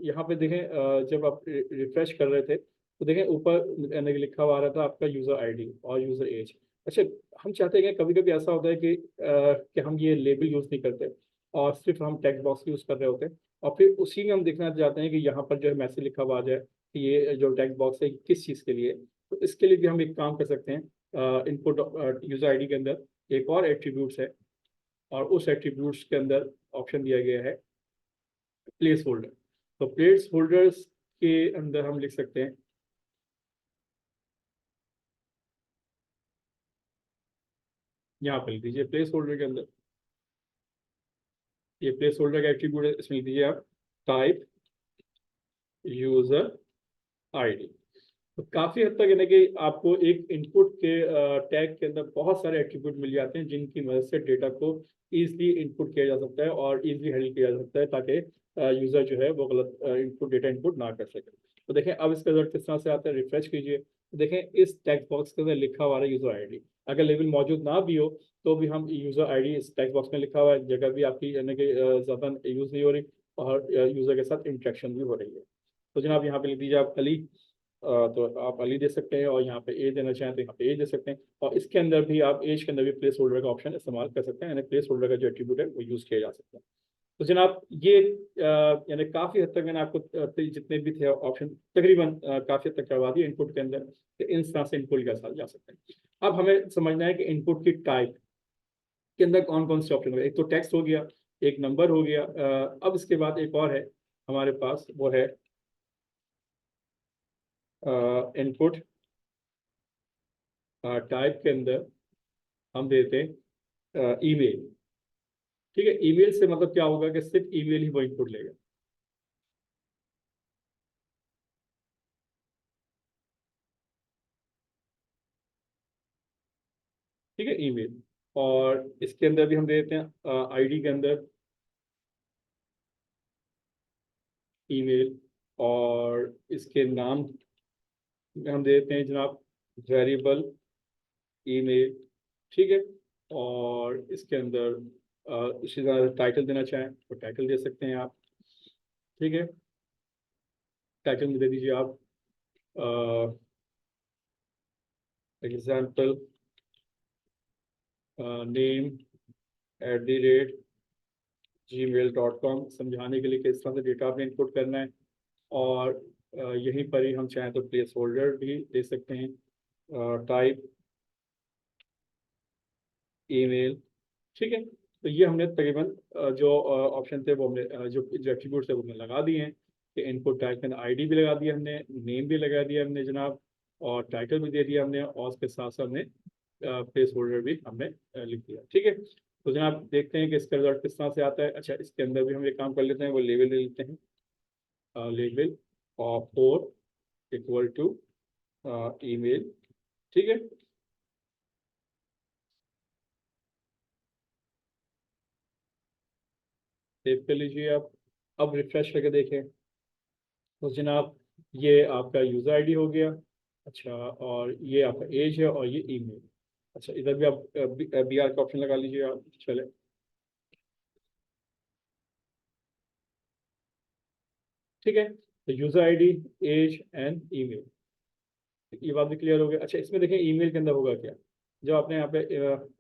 यहाँ पे देखें, जब आप रिफ्रेश कर रहे थे तो देखें ऊपर यानी कि लिखा हुआ आ रहा था आपका यूज़र आईडी और यूज़र एज। अच्छा, हम चाहते हैं कि कभी कभी ऐसा होता है कि हम ये लेबल यूज़ नहीं करते और सिर्फ हम टेक्स्ट बॉक्स यूज़ कर रहे होते हैं, और फिर उसी में हम देखना चाहते हैं कि यहाँ पर जो है मैसेज लिखा हुआ आ जाए कि ये जो टेक्स्ट बॉक्स है किस चीज़ के लिए है। तो इसके लिए भी हम एक काम कर सकते हैं। इनपुट यूज़र आईडी के अंदर एक और एट्रीब्यूट्स है, और उस एट्रीब्यूट्स के अंदर ऑप्शन दिया गया है प्लेस होल्डर। तो प्लेस होल्डर्स के अंदर हम लिख सकते हैं, यहाँ पर लिख दीजिए प्लेस होल्डर के अंदर, ये प्लेस होल्डर का एट्रीब्यूट है, इसमें लिख दीजिए आप टाइप यूजर आईडी। तो काफी हद तक यानी कि आपको एक इनपुट के टैग के अंदर बहुत सारे एट्रीब्यूट मिल जाते हैं, जिनकी मदद से डेटा को इजीली इनपुट किया जा सकता है और इजीली हैंडल किया जा सकता है, ताकि यूजर जो है वो गलत इनपुट डेटा इनपुट ना कर सके। तो देखें अब इसका रिजल्ट किस तरह से आता है, रिफ्रेश कीजिए। तो देखें इस टेक्स्ट बॉक्स के अंदर लिखा हुआ है यूजर आईडी। अगर लेवल मौजूद ना भी हो तो भी हम यूजर आईडी इस टेक्स्ट बॉक्स में लिखा हुआ है, जगह भी आपकी यानी कि ज़्यादा यूज़ नहीं हो रही और यूजर के साथ इंटरेक्शन भी हो रही है। तो जनाब यहाँ पे लिख दीजिए आप अली। तो आप अली दे सकते हैं, और यहाँ पे ए देना चाहें तो यहाँ पे ए दे सकते हैं, और इसके अंदर भी आप एज के अंदर भी प्लेस होल्डर का ऑप्शन इस्तेमाल कर सकते हैं, यानी प्लेस होल्डर का जो एट्रीब्यूट है वो यूज़ किया जा सकता है। तो जनाब ये यानी काफ़ी हद तक मैंने आपको जितने भी थे ऑप्शन तकरीबन काफ़ी हद तक करवा दिए इनपुट के अंदर, कि इन तरह से इनपुट के साथ जा सकते हैं। अब हमें समझना है कि इनपुट की टाइप के अंदर कौन कौन से ऑप्शन है। एक तो टेक्स्ट हो गया, एक नंबर हो गया, अब इसके बाद एक और है हमारे पास, वो है इनपुट टाइप के अंदर हम देते हैं ईमेल। ठीक है, ईमेल से मतलब क्या होगा कि सिर्फ ईमेल ही वो इनपुट लेगा। ठीक है, ईमेल। और इसके अंदर भी हम दे देते हैं आईडी के अंदर ईमेल, और इसके नाम में हम दे देते हैं जनाब वेरिएबल ईमेल। ठीक है, और इसके अंदर इसी तरह टाइटल देना चाहें तो टाइटल दे सकते हैं आप। ठीक है, टाइटल में दे दीजिए आप एग्जाम्पल नेम @gmail.com, समझाने के लिए किस तरह से डेटा आपने इनपुट करना है। और यहीं पर ही हम चाहें तो प्लेस होल्डर भी दे सकते हैं, टाइप ईमेल। ठीक है, तो ये हमने तकरीबन जो ऑप्शन थे वो हमने जो एट्रीब्यूट थे वो हमने लगा दिए हैं, कि इनपुट टाइप में आईडी भी लगा दिया हमने, नेम भी लगा दिया हमने जनाब, और टाइटल भी दे दिया हमने, और उसके साथ साथ हमने प्लेस होल्डर भी हमने लिख दिया। ठीक है, तो जनाब देखते हैं कि इसका रिजल्ट किस तरह से आता है। अच्छा, इसके अंदर भी हम एक काम कर लेते हैं, वो लेवल ले लेते हैं, लेवल और 4 = ईमेल। ठीक है, सेव कर लीजिए आप। अब रिफ्रेश करके देखें तो जनाब ये आपका यूज़र आईडी हो गया। अच्छा, और ये आपका एज है, और ये ईमेल। अच्छा, इधर भी आप BR का ऑप्शन लगा लीजिए आप, चले। ठीक है, तो user ID, age and email, ये बात भी क्लियर हो गया। अच्छा, इसमें देखें ईमेल के अंदर होगा क्या। जो आपने यहाँ पे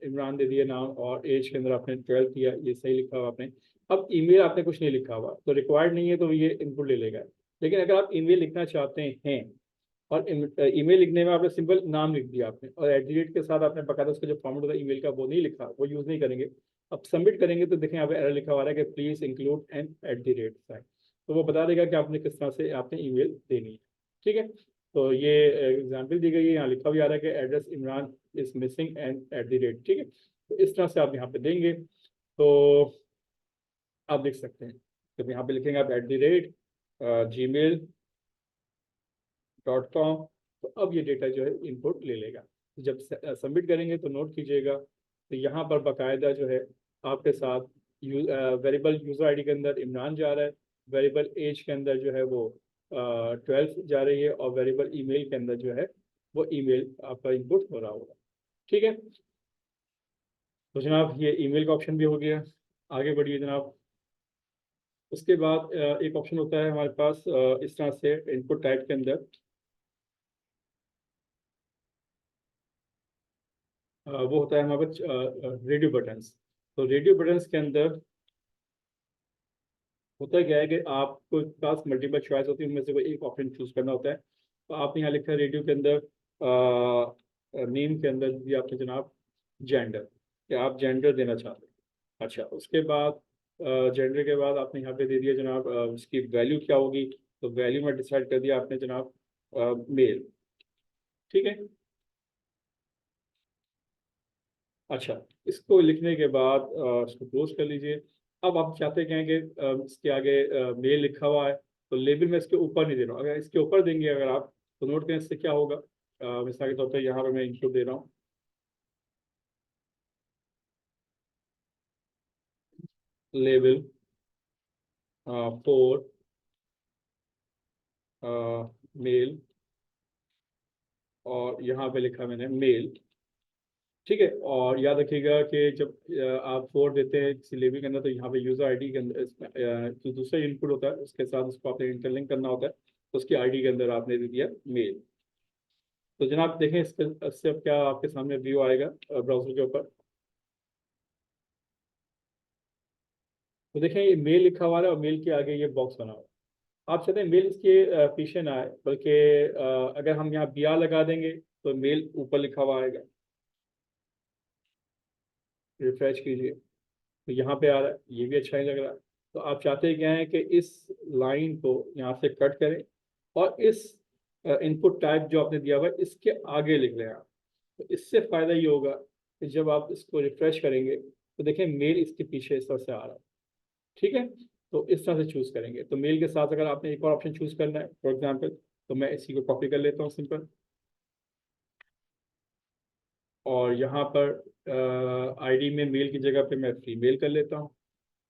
इमरान दे दिया नाम, और एज के अंदर आपने 12 किया, ये सही लिखा हुआ आपने। अब ईमेल आपने कुछ नहीं लिखा हुआ तो रिक्वायर्ड नहीं है, तो ये इनपुट ले लेगा। लेकिन अगर आप ईमेल लिखना चाहते हैं, और ईमेल लिखने में आपने सिंपल नाम लिख दिया आपने, और @ के साथ आपने बकायदा उसका जो फॉर्मेट होता है ईमेल का वो नहीं लिखा, वो यूज़ नहीं करेंगे। अब सबमिट करेंगे तो देखें यहाँ पे एरर लिखा हुआ है कि प्लीज इंक्लूड एन @ साइन। तो वो बता देगा कि आपने किस तरह से आपने ईमेल देनी है। ठीक है, तो ये एग्जाम्पल दी गई है, यहाँ लिखा भी आ रहा है कि address Imran is missing and @। ठीक है, तो इस तरह से आप यहाँ पे देंगे तो आप देख सकते हैं। तो यहाँ पे लिखेंगे आप @gmail.com। तो अब ये डेटा जो है इनपुट ले लेगा। जब सबमिट करेंगे तो नोट कीजिएगा, तो यहाँ पर बाकायदा जो है आपके साथ वेरिएबल यूज़र आईडी के अंदर इमरान जा रहा है, वेरिएबल एज के अंदर जो है वो 12 जा रही है, और वेरिएबल ईमेल के अंदर जो है वो ईमेल आपका इनपुट हो रहा होगा। ठीक है, तो जनाब ये ईमेल का ऑप्शन भी हो गया। आगे बढ़िए जनाब। उसके बाद एक ऑप्शन होता है हमारे पास इस तरह से इनपुट टाइप के अंदर, वो होता है हमारे पास रेडियो बटन्स। तो रेडियो बटन्स के अंदर होता क्या है कि आपको पास मल्टीपल चॉइस होती है, उनमें से कोई एक ऑप्शन चूज करना होता है। तो आपने यहाँ लिखा है रेडियो के अंदर नेम के अंदर दिया आपने जनाब जेंडर, कि आप जेंडर देना चाहते हैं। अच्छा, उसके बाद जेंडर के बाद आपने यहाँ पे दे दिया जनाब उसकी वैल्यू क्या होगी। तो वैल्यू में डिसाइड कर दिया आपने जनाब मेल। ठीक है। अच्छा, इसको लिखने के बाद इसको क्लोज कर लीजिए। अब आप चाहते क्या हैं कि इसके आगे मेल लिखा हुआ है, तो लेबल में इसके ऊपर नहीं दे रहा हूँ। अगर इसके ऊपर देंगे अगर आप, तो नोट करें इससे क्या होगा। मिसाल के तौर पर यहाँ पर मैं इंक्लूड दे रहा हूँ लेबल फॉर मेल, और यहाँ पे लिखा मैंने मेल। ठीक है, और याद रखिएगा कि जब आप फोर देते हैं किसी लेबल के अंदर, तो यहाँ पे यूजर आईडी के अंदर जो दूसरा इनपुट होता है उसके साथ उसको आपने इंटरलिंक करना होता है, तो उसकी आईडी के अंदर आपने दे दिया मेल। तो जनाब देखें इससे अब क्या आपके सामने व्यू आएगा ब्राउजर के ऊपर। तो देखें ये मेल लिखा हुआ है और मेल के आगे ये बॉक्स बना हुआ है। आप चाहते हैं मेल इसके पीछे ना आए, बल्कि अगर हम यहाँ बी आर लगा देंगे तो मेल ऊपर लिखा हुआ आएगा। रिफ्रेश कीजिए तो यहाँ पे आ रहा है, ये भी अच्छा ही लग रहा है। तो आप चाहते क्या हैं कि इस लाइन को यहाँ से कट करें, और इस इनपुट टाइप जो आपने दिया हुआ है इसके आगे लिख लें आप। तो इससे फ़ायदा ये होगा कि जब आप इसको रिफ्रेश करेंगे तो देखें मेल इसके पीछे इस तरह से आ रहा है। ठीक है, तो इस तरह से चूज़ करेंगे। तो मेल के साथ अगर आपने एक और ऑप्शन चूज़ करना है फॉर एग्जाम्पल, तो मैं इसी को कॉपी कर लेता हूँ सिंपल, और यहाँ पर आईडी में मेल की जगह पे मैं फीमेल कर लेता हूँ,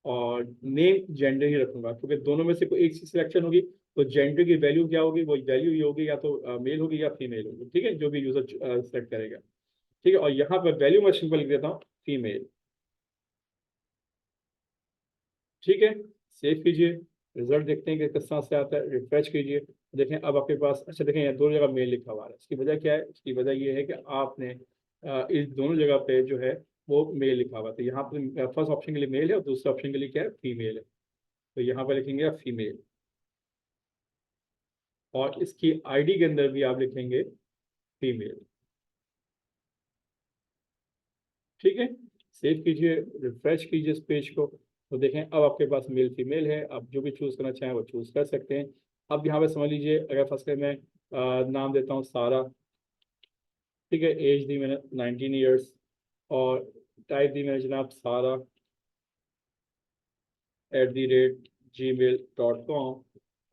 और नेम जेंडर ही रखूंगा, क्योंकि दोनों में से कोई एक चीज सिलेक्शन होगी। तो जेंडर की वैल्यू क्या होगी, वो वैल्यू ये होगी या तो मेल होगी या फीमेल होगी। ठीक है, जो भी यूजर सेलेक्ट करेगा। ठीक है, और यहाँ पर वैल्यू मैं सिंपल लिख देता हूँ फीमेल। ठीक है, सेव कीजिए, रिजल्ट देखते हैं कि किस तरह से आता है। रिफ्रेश कीजिए, देखें अब आपके पास, अच्छा देखें यहाँ दो जगह मेल लिखा हुआ है। इसकी वजह क्या है, इसकी वजह ये है कि आपने इस दोनों जगह पे जो है वो मेल लिखा हुआ है। तो यहाँ पर फर्स्ट ऑप्शन के लिए मेल है और दूसरे ऑप्शन के लिए क्या है, फीमेल है। तो यहाँ पर लिखेंगे आप फीमेल, और इसकी आईडी के अंदर भी आप लिखेंगे फीमेल। ठीक है, सेव कीजिए, रिफ्रेश कीजिए इस पेज को, तो देखें अब आपके पास मेल फीमेल है। आप जो भी चूज़ करना चाहें वो चूज़ कर सकते हैं। अब यहाँ पे समझ लीजिए, अगर फर्स्ट में नाम देता हूँ सारा। ठीक है, एज दी मैंने 19 ईयर्स, और टाइप दी मैंने जनाब सारा @gmail.com,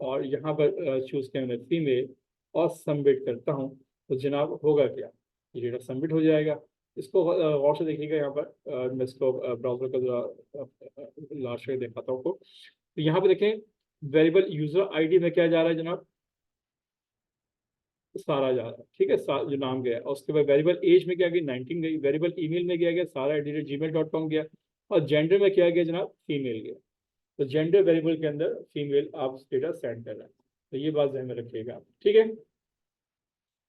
और यहाँ पर चूज़ किया मैंने फीमेल, और सबमिट करता हूँ। तो जनाब होगा क्या, ये डेटा सबमिट हो जाएगा। इसको गौर से देखिएगा। यहाँ पर मैं इसको ब्राउजर का लास्ट में दिखाता हूँ आपको। तो यहाँ पे देखें वेरिएबल यूजर आईडी में क्या जा रहा है जनाब, सारा जा रहा है। ठीक है, जो नाम गया, और उसके बाद वेरिएबल एज में क्या गई, 19 गई। वेरिएबल ईमेल में क्या गया, सारा @gmail.com गया। और जेंडर में क्या गया जनाब, फीमेल गया। तो जेंडर वेरिएबल के अंदर फीमेल आप डेटा सेंड कर रहे हैं। तो ये बात ध्यान में रखिएगा आप। ठीक है,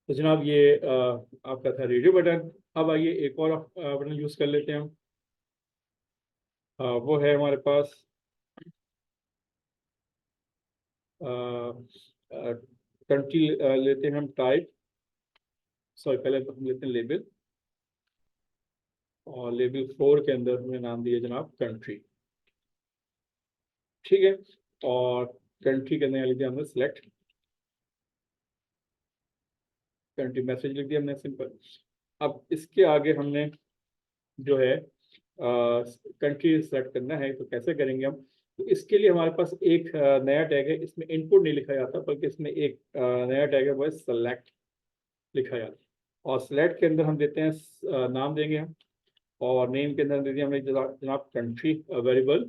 तो जनाब ये आपका था रेडियो बटन। अब आइए एक और बटन यूज कर लेते हैं हम। वो है हमारे पास कंट्री लेते हैं हम टाइप, सॉरी पहले हम लेते हैं लेबल, और लेबल 4 के अंदर हमने नाम दिया जनाब कंट्री। ठीक है, और कंट्री के अंदर यहाँ लिख दिया हमने सिलेक्ट कंट्री, मैसेज लिख दिया हमने सिंपल। अब इसके आगे हमने जो है कंट्री सेलेक्ट करना है, तो कैसे करेंगे हम। तो इसके लिए हमारे पास एक नया टैग है, इसमें इनपुट नहीं लिखा जाता बल्कि इसमें एक नया टैग है, वो है सेलेक्ट लिखा जाता है। और सेलेक्ट के अंदर हम देते हैं नाम देंगे हम, और नेम के अंदर दे दिया हमने जनाब कंट्री वेरिएबल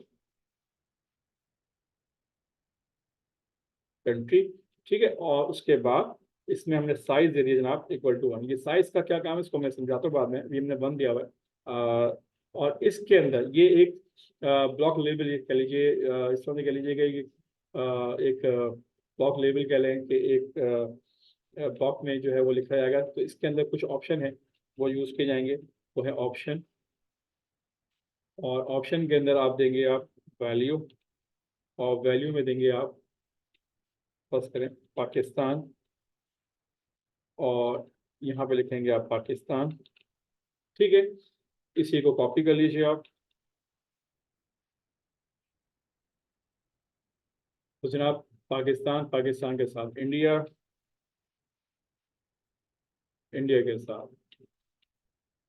कंट्री, ठीक है। और उसके बाद इसमें हमने साइज दे दिया जनाब =1। ये साइज का क्या काम है इसको मैं समझाता हूँ बाद में, अभी हमने 1 दिया हुआ है। और इसके अंदर ये एक ब्लॉक लेबल कह लीजिए, इस तरह से कह लीजिएगा कि एक ब्लॉक लेबल कह लें कि एक ब्लॉक में जो है वो लिखा जाएगा। तो इसके अंदर कुछ ऑप्शन है वो यूज़ किए जाएंगे, वो है ऑप्शन। और ऑप्शन के अंदर आप देंगे आप वैल्यू, और वैल्यू में देंगे आप फर्स्ट करें पाकिस्तान, और यहाँ पे लिखेंगे आप पाकिस्तान, ठीक है। इसी को कॉपी कर लीजिए आप। तो जनाब पाकिस्तान, पाकिस्तान के साथ इंडिया, इंडिया के साथ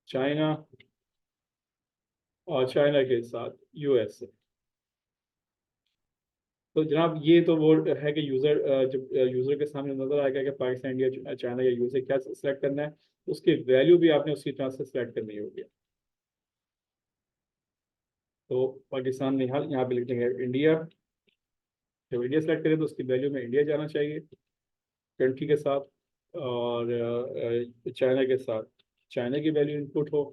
चाइना, और चाइना के साथ यूएसए। तो जनाब ये तो वो है कि यूज़र जब यूज़र के सामने नजर आएगा कि पाकिस्तान, इंडिया, चाइना या यूएसए क्या सिलेक्ट करना है, उसकी वैल्यू भी आपने उसी तरह से सिलेक्ट करनी होगी। तो पाकिस्तान में यहाँ पे लिख देंगे इंडिया। जब इंडिया सेलेक्ट करें तो उसकी वैल्यू में इंडिया जाना चाहिए कंट्री के साथ, और चाइना के साथ चाइना की वैल्यू इनपुट हो,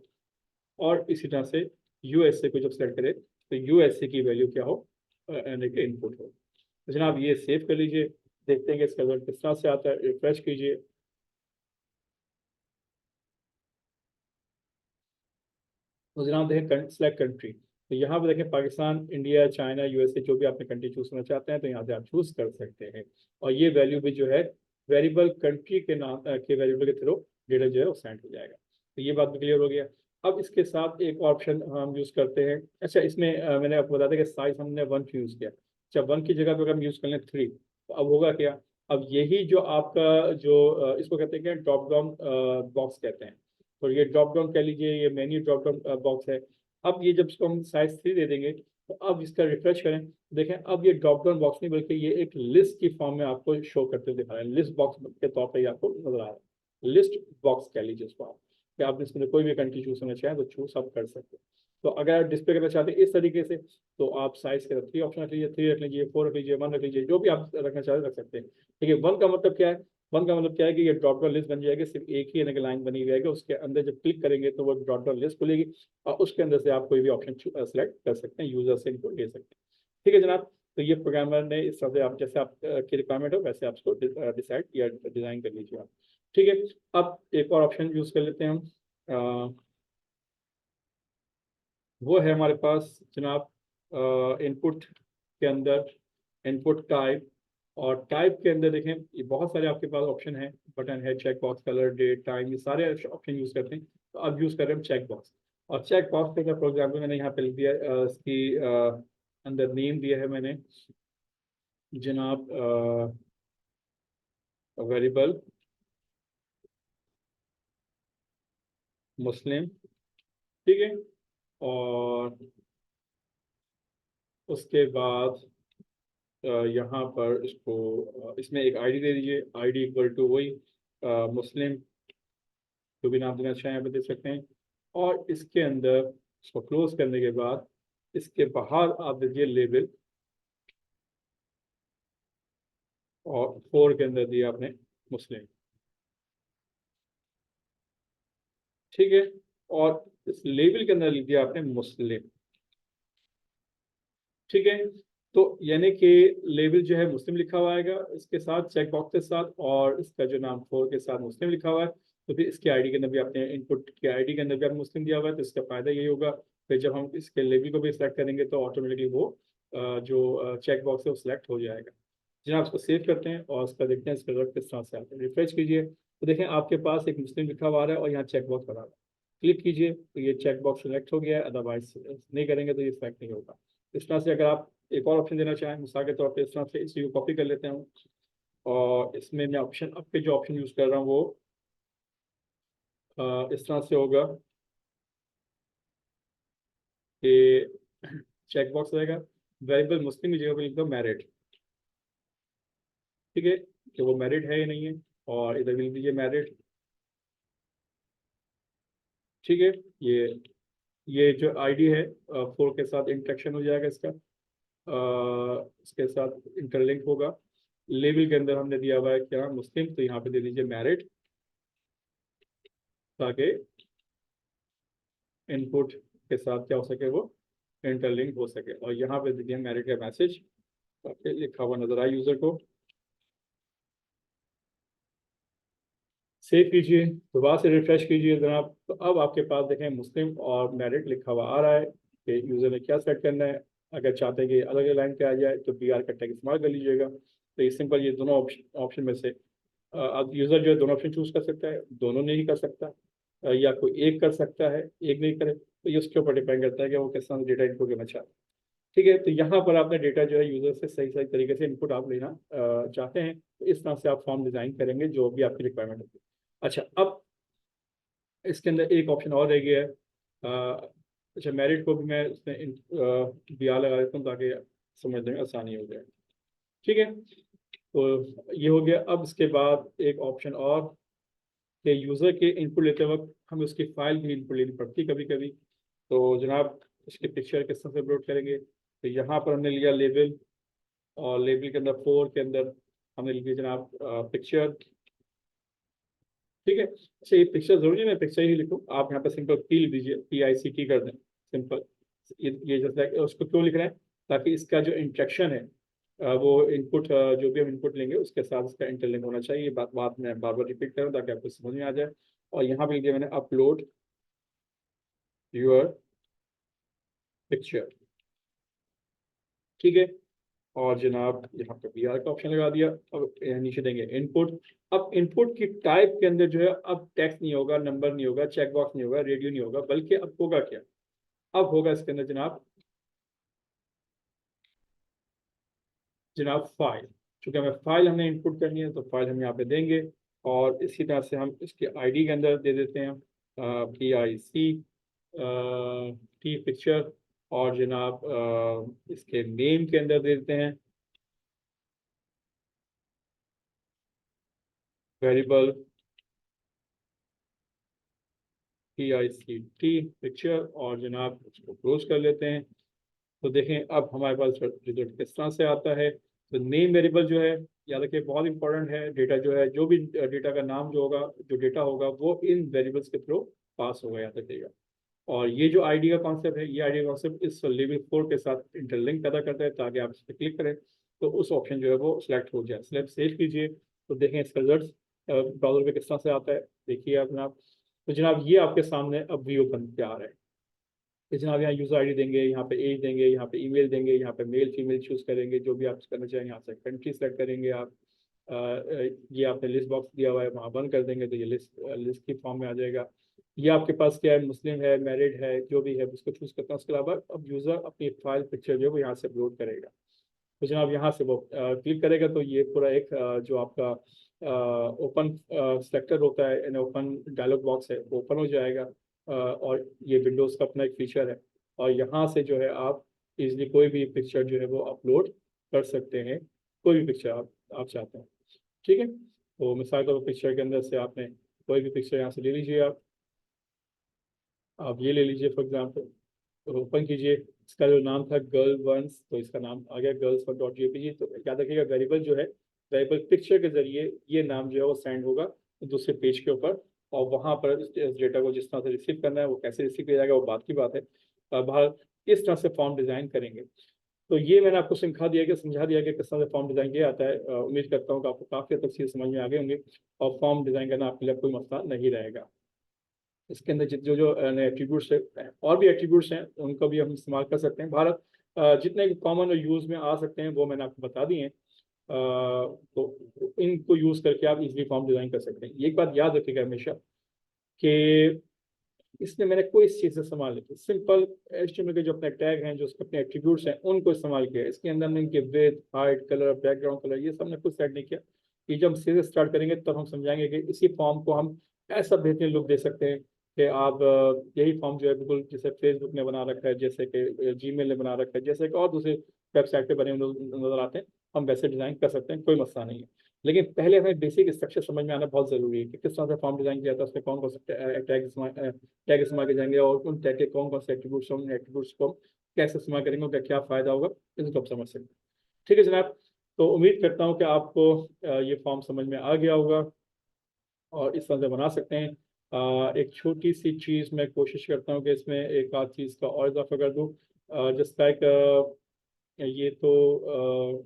और इसी तरह से यूएसए को जब सेलेक्ट करें तो यूएसए की वैल्यू क्या हो, यानी कि इनपुट हो। तो जनाब ये सेव कर लीजिए, देखते हैं कि इसका रिजल्ट किस तरह से आता है, रिफ्रेश कीजिए। तो जनाब देखें सेलेक्ट कंट्री, तो यहाँ पे देखें पाकिस्तान, इंडिया, चाइना, यूएसए, जो भी आपने कंट्री चूज करना चाहते हैं तो यहाँ से आप चूज कर सकते हैं। और ये वैल्यू भी जो है वेरिएबल कंट्री के नाम के वेरिएबल के थ्रू डेटा जो है वो सेंड हो जाएगा। तो ये बात भी क्लियर हो गया। अब इसके साथ एक ऑप्शन हम यूज करते हैं। अच्छा, इसमें मैंने आपको बताया था कि साइज हमने 1 यूज किया। अच्छा, 1 की जगह पे अगर हम यूज कर लें 3, तो अब होगा क्या, अब यही जो आपका जो इसको कहते हैं ड्रॉप डाउन बॉक्स कहते हैं। तो ये ड्रॉप डाउन कह लीजिए, ये मेन्यू ड्रॉप डाउन बॉक्स है। अब ये जब इसको हम साइज 3 दे देंगे, तो अब इसका रिफ्रेश करें, देखें अब ये ड्रॉप डाउन बॉक्स नहीं बल्कि ये एक लिस्ट की फॉर्म में आपको शो करते हुए दिखा रहा है। लिस्ट बॉक्स के तौर पर ये आपको नजर आ रहा है, लिस्ट बॉक्स कह लीजिए इसको आप, कि आपने इसमें कोई भी कंट्री चूज करना चाहें तो चूज आप कर सकते हैं। तो अगर आप डिस्प्ले करना चाहते हैं इस तरीके से, तो आप साइज के 3 ऑप्शन रख लीजिए, 3 रख लीजिए, 4 रख लीजिए, 1 रख लीजिए, जो भी आप रखना चाहते हैं रख सकते हैं। ठीक है, 1 का मतलब क्या है, 1 का मतलब क्या है कि ये ड्रॉप डाउन लिस्ट बन जाएगी, सिर्फ एक ही लाइन बनी रहेगी, उसके अंदर जब क्लिक करेंगे तो वो ड्रॉप डाउन लिस्ट खुलेगी, और उसके अंदर से आप कोई भी ऑप्शन सेलेक्ट कर सकते हैं, यूजर से इनको ले सकते हैं। ठीक है जनाब, तो ये प्रोग्रामर ने इस तरह से आप जैसे आप की रिक्वायरमेंट हो वैसे आप उसको डिसाइड या डिजाइन कर लीजिए आप। ठीक है, अब एक और ऑप्शन यूज कर लेते हैं हम, वो है हमारे पास जनाब इनपुट के अंदर इनपुट टाइप। और टाइप के अंदर देखें ये बहुत सारे आपके पास ऑप्शन है, बटन है, check box, colour, date, time, ये सारे ऑप्शन यूज करते हैं। तो अब यूज कर रहे हैं हम चेक बॉक्स। और चेक बॉक्स के फॉर एग्जाम्पल मैंने यहाँ पे लिख दिया इसकी अंदर नेम दिया है मैंने जनाब वेरिएबल मुस्लिम, ठीक है। और उसके बाद यहाँ पर इसको इसमें एक आईडी दे दीजिए, आईडी = वही मुस्लिम, जो भी नाम देना चाहें यहाँ पे दे सकते हैं। और इसके अंदर इसको क्लोज करने के बाद इसके बाहर आप दीजिए लेबल, और 4 के अंदर दिया आपने मुस्लिम, ठीक है। और इस लेबल के अंदर लिख दिया आपने मुस्लिम, ठीक है। तो यानी कि लेबल जो है मुस्लिम लिखा हुआ आएगा इसके साथ, चेक बॉक्स के साथ, और इसका जो नाम 4 के साथ मुस्लिम लिखा हुआ है। तो फिर इसके आईडी के अंदर भी आपने इनपुट के आईडी के अंदर भी आपने मुस्लिम दिया हुआ है, तो इसका फायदा यही होगा फिर जब हम इसके लेबल को भी सिलेक्ट करेंगे तो ऑटोमेटिकली वो जो चेक बॉक्स है वो सिलेक्ट हो जाएगा। जनाब उसको सेव करते हैं और उसका देखते हैं इसका रिजल्ट किस तरह से आता है। रिफ्रेश कीजिए तो देखें आपके पास एक मुस्लिम लिखा हुआ आ रहा है और यहाँ चेक बॉक्स बना हुआ है। क्लिक कीजिए तो ये चेक बॉक्स सिलेक्ट हो गया है, अदरवाइज नहीं करेंगे तो ये सिलेक्ट नहीं होगा। इस तरह से अगर आप एक और ऑप्शन देना चाहें मिसाल के तौर पे, इस तरह से इसी को कॉपी कर लेते हैं और इसमें मैं ऑप्शन अब पे जो ऑप्शन यूज़ कर रहा हूँ वो इस तरह से होगा कि चेक बॉक्स रहेगा, वेरिएबल मुस्लिम की जगह पे लिख दो मैरिड, ठीक है, कि वो मैरिड है या नहीं है, और इधर भी लिख दीजिए मैरिड, ठीक है। ये ये जो आईडी है 4 के साथ इंटरेक्शन हो जाएगा इसका, इसके साथ इंटरलिंक होगा। लेबल के अंदर हमने दिया हुआ है क्या, मुस्लिम, तो यहाँ पे दे दीजिए मैरिड, ताकि इनपुट के साथ क्या हो सके, वो इंटरलिंक हो सके। और यहाँ पे दीजिए मैरिड का मैसेज ताकि लिखा हुआ नजर आए यूजर को। सेव कीजिए, दोबारा से रिफ्रेश कीजिए जनाब, तो अब आपके पास देखें मुस्लिम और मैरिड लिखा हुआ आ रहा है कि यूजर ने क्या सेट करना है। अगर चाहते हैं कि अलग अलग लाइन पे आ जाए तो बी आर का टैग इस्तेमाल कर लीजिएगा। तो ये सिंपल, ये दोनों ऑप्शन में से अब यूजर जो है दोनों ऑप्शन चूज कर सकता है, दोनों नहीं कर सकता, या कोई एक कर सकता है, एक नहीं करे, तो ये उसके ऊपर डिपेंड करता है कि वो किस तरह से डेटा इनपुट करना चाहता है। ठीक है, तो यहाँ पर आपने डेटा जो है यूजर से सही सही तरीके से इनपुट आप लेना चाहते हैं, तो इस तरह से आप फॉर्म डिजाइन करेंगे जो भी आपकी रिक्वायरमेंट होगी। अच्छा, अब इसके अंदर एक ऑप्शन और रह गया है। अच्छा, मेरिट को भी मैं इसमें बिया लगा देता हूँ ताकि समझने में आसानी हो जाए, ठीक है। तो ये हो गया। अब इसके बाद एक ऑप्शन और, कि यूज़र के इनपुट लेते वक्त हमें उसकी फाइल भी इनपुट लेनी पड़ती है कभी कभी। तो जनाब इसके पिक्चर किस तरह से अपलोड करेंगे, तो यहाँ पर हमने लिया लेबल, और लेबल के अंदर 4 के अंदर हमने लिखी जनाब पिक्चर, ठीक है। अच्छा, ये पिक्चर जरूरी है मैं पिक्चर ही लिखूँ, आप यहाँ पे सिंपल पी लिख दीजिए, PICT कर दें सिंपल। ये जैसे उसको क्यों लिख रहे हैं, ताकि इसका जो इंट्रैक्शन है वो इनपुट, जो भी हम इनपुट लेंगे उसके साथ इसका इंटरलिंक होना चाहिए। ये बात मैं बार बार रिपीट करूँ ताकि आपको समझ में आ जाए। और यहाँ पे लिख दिया मैंने अपलोड यूर पिक्चर, ठीक है। और जनाब यहाँ पे BR का ऑप्शन लगा दिया। अब नीचे देंगे इनपुट। अब इनपुट की टाइप के अंदर जो है अब टेक्स्ट नहीं होगा, नंबर नहीं होगा, चेक बॉक्स नहीं होगा, रेडियो नहीं होगा, बल्कि अब होगा क्या, अब होगा इसके अंदर जनाब जनाब फाइल। चूंकि हमें फाइल हमने इनपुट करनी है तो फाइल हम यहाँ पे देंगे। और इसी तरह से हम इसके आईडी के अंदर दे देते हैं PIC T पिक्चर। और जनाब इसके नेम के अंदर दे देते हैं वेरिएबल PICT पिक्चर, और जनाब इसको क्लोज कर लेते हैं। तो देखें अब हमारे पास रिजल्ट किस तरह से आता है। तो नेम वेरिएबल जो है, याद रखिए बहुत इंपॉर्टेंट है, डेटा जो है, जो भी डेटा का नाम जो होगा, जो डेटा होगा, वो इन वेरिएबल्स के थ्रू पास होगा, याद रखिएगा। और ये जो आईडी का कॉन्सेप्ट है, ये आईडी का कॉन्सेप्ट इस लेवल 4 के साथ इंटरलिंक पैदा करता है, ताकि आप इस पर क्लिक करें तो उस ऑप्शन जो है वो सिलेक्ट हो जाए। सिलेक्ट सेव कीजिए, तो देखें इसका रिजल्ट ब्राउजर पे किस तरह से आता है, देखिए आप जनाब। तो जनाब ये आपके सामने अब व्यू बन के आ रहा है कि जनाब यहाँ यूजर आईडी देंगे, यहाँ पे एज देंगे, यहाँ पे ईमेल देंगे, यहाँ पे मेल फीमेल चूज करेंगे, जो भी आप करना चाहें। यहाँ से कंट्री सेलेक्ट करेंगे आप। ये आपने लिस्ट बॉक्स दिया हुआ है, वहाँ बंद कर देंगे तो ये लिस्ट की फॉर्म में आ जाएगा। ये आपके पास क्या है, मुस्लिम है, मैरिड है, जो भी है उसको चूज करता है। उसके अलावा अब यूजर अपनी फाइल पिक्चर जो है वो यहाँ से अपलोड करेगा। तो जनाब यहाँ से वो क्लिक करेगा तो ये पूरा एक जो आपका ओपन सेक्टर होता है, यानी ओपन डायलॉग बॉक्स है, ओपन हो जाएगा। और ये विंडोज़ का अपना एक फीचर है। और यहाँ से जो है आप इजीली कोई भी पिक्चर जो है वो अपलोड कर सकते हैं, कोई भी पिक्चर आप चाहते हैं, ठीक है। तो मिसाल के तौर पर पिक्चर के अंदर से आपने कोई भी पिक्चर यहाँ से ले लीजिए आप ये ले लीजिए फॉर एग्जाम्पल। तो ओपन कीजिए, इसका जो नाम था गर्ल वंस, तो इसका नाम आ गया girls1.jpg। तो याद रखिएगा वेरिएबल जो है, वेरिएबल पिक्चर के जरिए ये नाम जो है वो सेंड होगा दूसरे पेज के ऊपर। और वहाँ पर इस डेटा को जिस तरह से रिसीव करना है, वो कैसे रिसीव किया जाएगा वो बात की बात है। बाहर इस तरह से फॉर्म डिज़ाइन करेंगे। तो ये मैंने आपको समझा दिया कि किस तरह से फॉर्म डिज़ाइन किया जाता है। उम्मीद करता हूँ कि आपको काफ़ी हद तक चीज़ समझ में आ गए होंगे, और फॉर्म डिज़ाइन करना आपके लिए कोई मसला नहीं रहेगा। इसके अंदर जो जो एट्रीब्यूट्स है, और भी एट्रीब्यूट्स हैं, उनको भी हम इस्तेमाल कर सकते हैं। भारत जितने कॉमन और यूज़ में आ सकते हैं वो मैंने आपको बता दिए हैं। तो इनको यूज़ करके आप इजीली फॉर्म डिज़ाइन कर सकते हैं। एक बात याद रखिएगा हमेशा कि इसमें मैंने कोई चीज़ से इस्तेमाल नहीं की, सिंपल HTML के जो अपने टैग हैं, जो उसके अपने एट्रीब्यूट्स हैं, उनको इस्तेमाल किया। इसके अंदर नहीं कि width, height, colour, background colour, ये सब ने कुछ सेट नहीं किया। ये जब हम सीधे स्टार्ट करेंगे तब हम समझाएंगे कि इसी फॉर्म को हम ऐसा बेहतरीन लुक दे सकते हैं कि आप यही फॉर्म जो है बिल्कुल जैसे फेसबुक ने बना रखा है, जैसे कि Gmail ने बना रखा है, जैसे कि और दूसरे वेबसाइट पे बने हुए नजर आते हैं, हम वैसे डिज़ाइन कर सकते हैं, कोई मसला नहीं है। लेकिन पहले हमें बेसिक स्ट्रक्चर समझ में आना बहुत ज़रूरी है कि किस तरह से फॉर्म डिज़ाइन किया था, उसमें कौन कौन से टैग इस्तेमाल किए जाएंगे, और उन टैग के कौन कौन से एट्रीब्यूट्स हैं, उन एट्रीब्यूट्स को कैसे इस्तेमाल करेंगे, उनका क्या फ़ायदा होगा, इसको आप समझ सकते हैं। ठीक है जनाब, तो उम्मीद करता हूँ कि आपको ये फॉर्म समझ में आ गया होगा और इस तरह से बना सकते हैं। एक छोटी सी चीज़ मैं कोशिश करता हूँ कि इसमें एक आध चीज़ का और इजाफा कर दूँ। जस्ट लाइक ये तो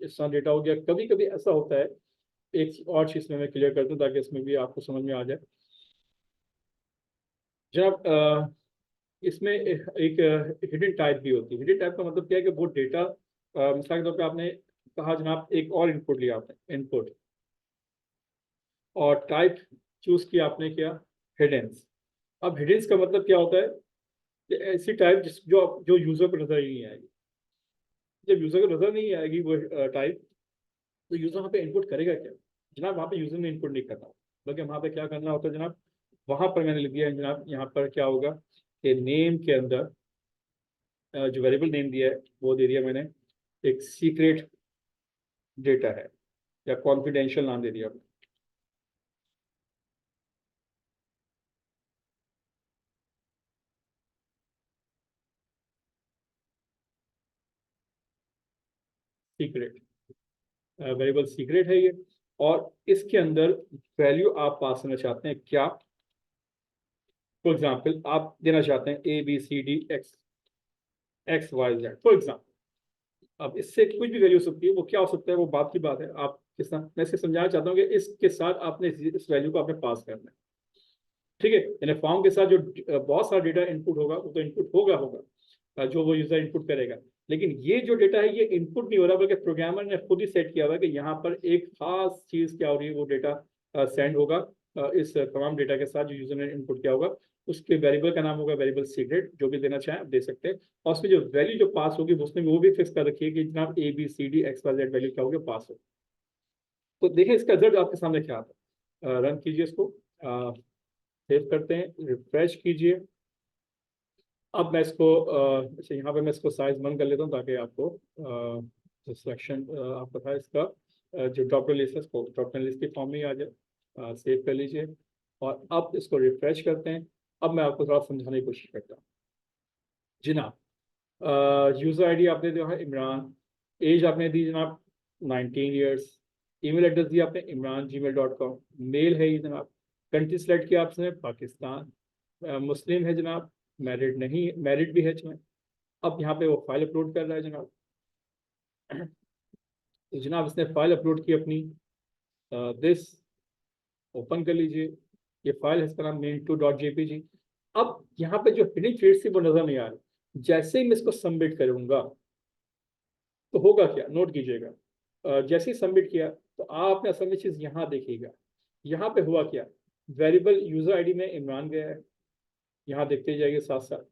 इस तरह डेटा हो गया। कभी कभी ऐसा होता है, एक और चीज़ में मैं क्लियर कर दूँ ताकि इसमें भी आपको समझ में आ जाए। जनाब इसमें एक हिडन टाइप भी होती है। हिडन टाइप का मतलब क्या है कि वो डेटा, मिसाल के तौर पे आपने कहा जनाब एक और इनपुट लिया आपने, इनपुट और टाइप चूज किया आपने, क्या, हिडन्स। अब हिडन्स का मतलब क्या होता है कि ऐसी टाइप जिस जो यूजर को नजर ही नहीं आएगी। जब यूजर को नजर नहीं आएगी वो टाइप, तो यूजर वहाँ पे इनपुट करेगा क्या जनाब? वहाँ पे यूजर ने इनपुट नहीं करना, बल्कि वहाँ पे क्या करना होता है जनाब, वहाँ पर मैंने लिख दिया है जनाब, यहाँ पर क्या होगा कि नेम के अंदर जो वेरिएबल नेम दिया है वो दे दिया मैंने, एक सीक्रेट डेटा है या कॉन्फिडेंशियल नाम दे दिया। सीक्रेट वेरिएबल सीक्रेट है ये, और इसके अंदर वैल्यू आप पास करना चाहते हैं क्या? फॉर एग्जाम्पल आप देना चाहते हैं A B C D X X Y Z for example. अब इससे कुछ भी वैल्यू हो सकती है, वो क्या हो सकता है वो बात की बात है। आप किस तरह, मैं इससे समझाना चाहता हूँ कि इसके साथ आपने इस वैल्यू को आपने पास करना है। ठीक है, यानी फॉर्म के साथ जो बहुत सारा डेटा इनपुट होगा वो तो इनपुट होगा होगा जो वो यूजर इनपुट करेगा। लेकिन ये जो डेटा है ये इनपुट नहीं हो रहा, बल्कि प्रोग्रामर ने खुद ही सेट किया हुआ है कि यहाँ पर एक खास चीज क्या हो रही है, वो डेटा सेंड होगा इस तमाम डेटा के साथ जो यूजर ने इनपुट किया होगा। उसके वेरिएबल का नाम होगा वेरिएबल सीक्रेट, जो भी देना चाहें आप दे सकते हैं। और उसमें जो वैल्यू जो पास होगी उसमें वो भी फिक्स कर रखी है कि जनाब A B C D X Y Z value क्या होगी, पास हो। तो देखिए इसका रिजल्ट आपके सामने क्या आता है। रन कीजिए इसको, सेव करते हैं, रिफ्रेश कीजिए। अब मैं इसको अच्छा यहाँ पे मैं इसको साइज 1 कर लेता हूँ ताकि आपको जो सिलेक्शन आपका था इसका जो ड्रॉप डाउन लिस्ट है इसको ड्रॉप डाउन लिस्ट की फॉर्म में ही आ जाए। सेव कर लीजिए और अब इसको रिफ्रेश करते हैं। अब मैं आपको थोड़ा समझाने की कोशिश करता हूँ। जनाब यूज़र आईडी आपने दिया है इमरान, एज आपने दी जनाब 19 ईयर्स, ईमेल एड्रेस दिया आपने imran@gmail.com, मेल है ये जनाब, कंट्री सेलेक्ट किया आपने पाकिस्तान, मुस्लिम है जनाब, मैरिड नहीं, मैरिड भी है जनाब। अब यहाँ पे वो फाइल अपलोड कर रहा है जनाब। तो जनाब इसने फाइल अपलोड की अपनी, दिस ओपन कर लीजिए। ये फाइल है, इसका नाम main2.jpg। अब यहाँ पे जो हिडन फील्ड्स थी वो नजर नहीं आ रही। जैसे ही मैं इसको सबमिट करूंगा तो होगा क्या, नोट कीजिएगा। जैसे ही सबमिट किया तो आपने असल में चीज यहाँ देखिएगा। यहाँ पे हुआ क्या, वेरिएबल यूजर आईडी में इमरान गया है, यहाँ देखते जाइए साथ साथ।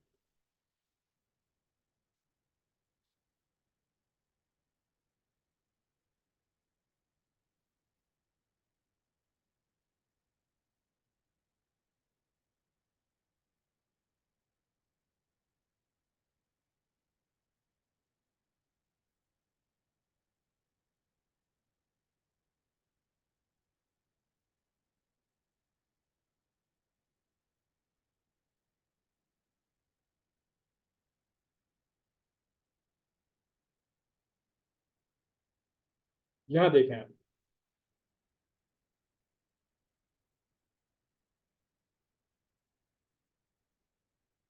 यहाँ देखें आप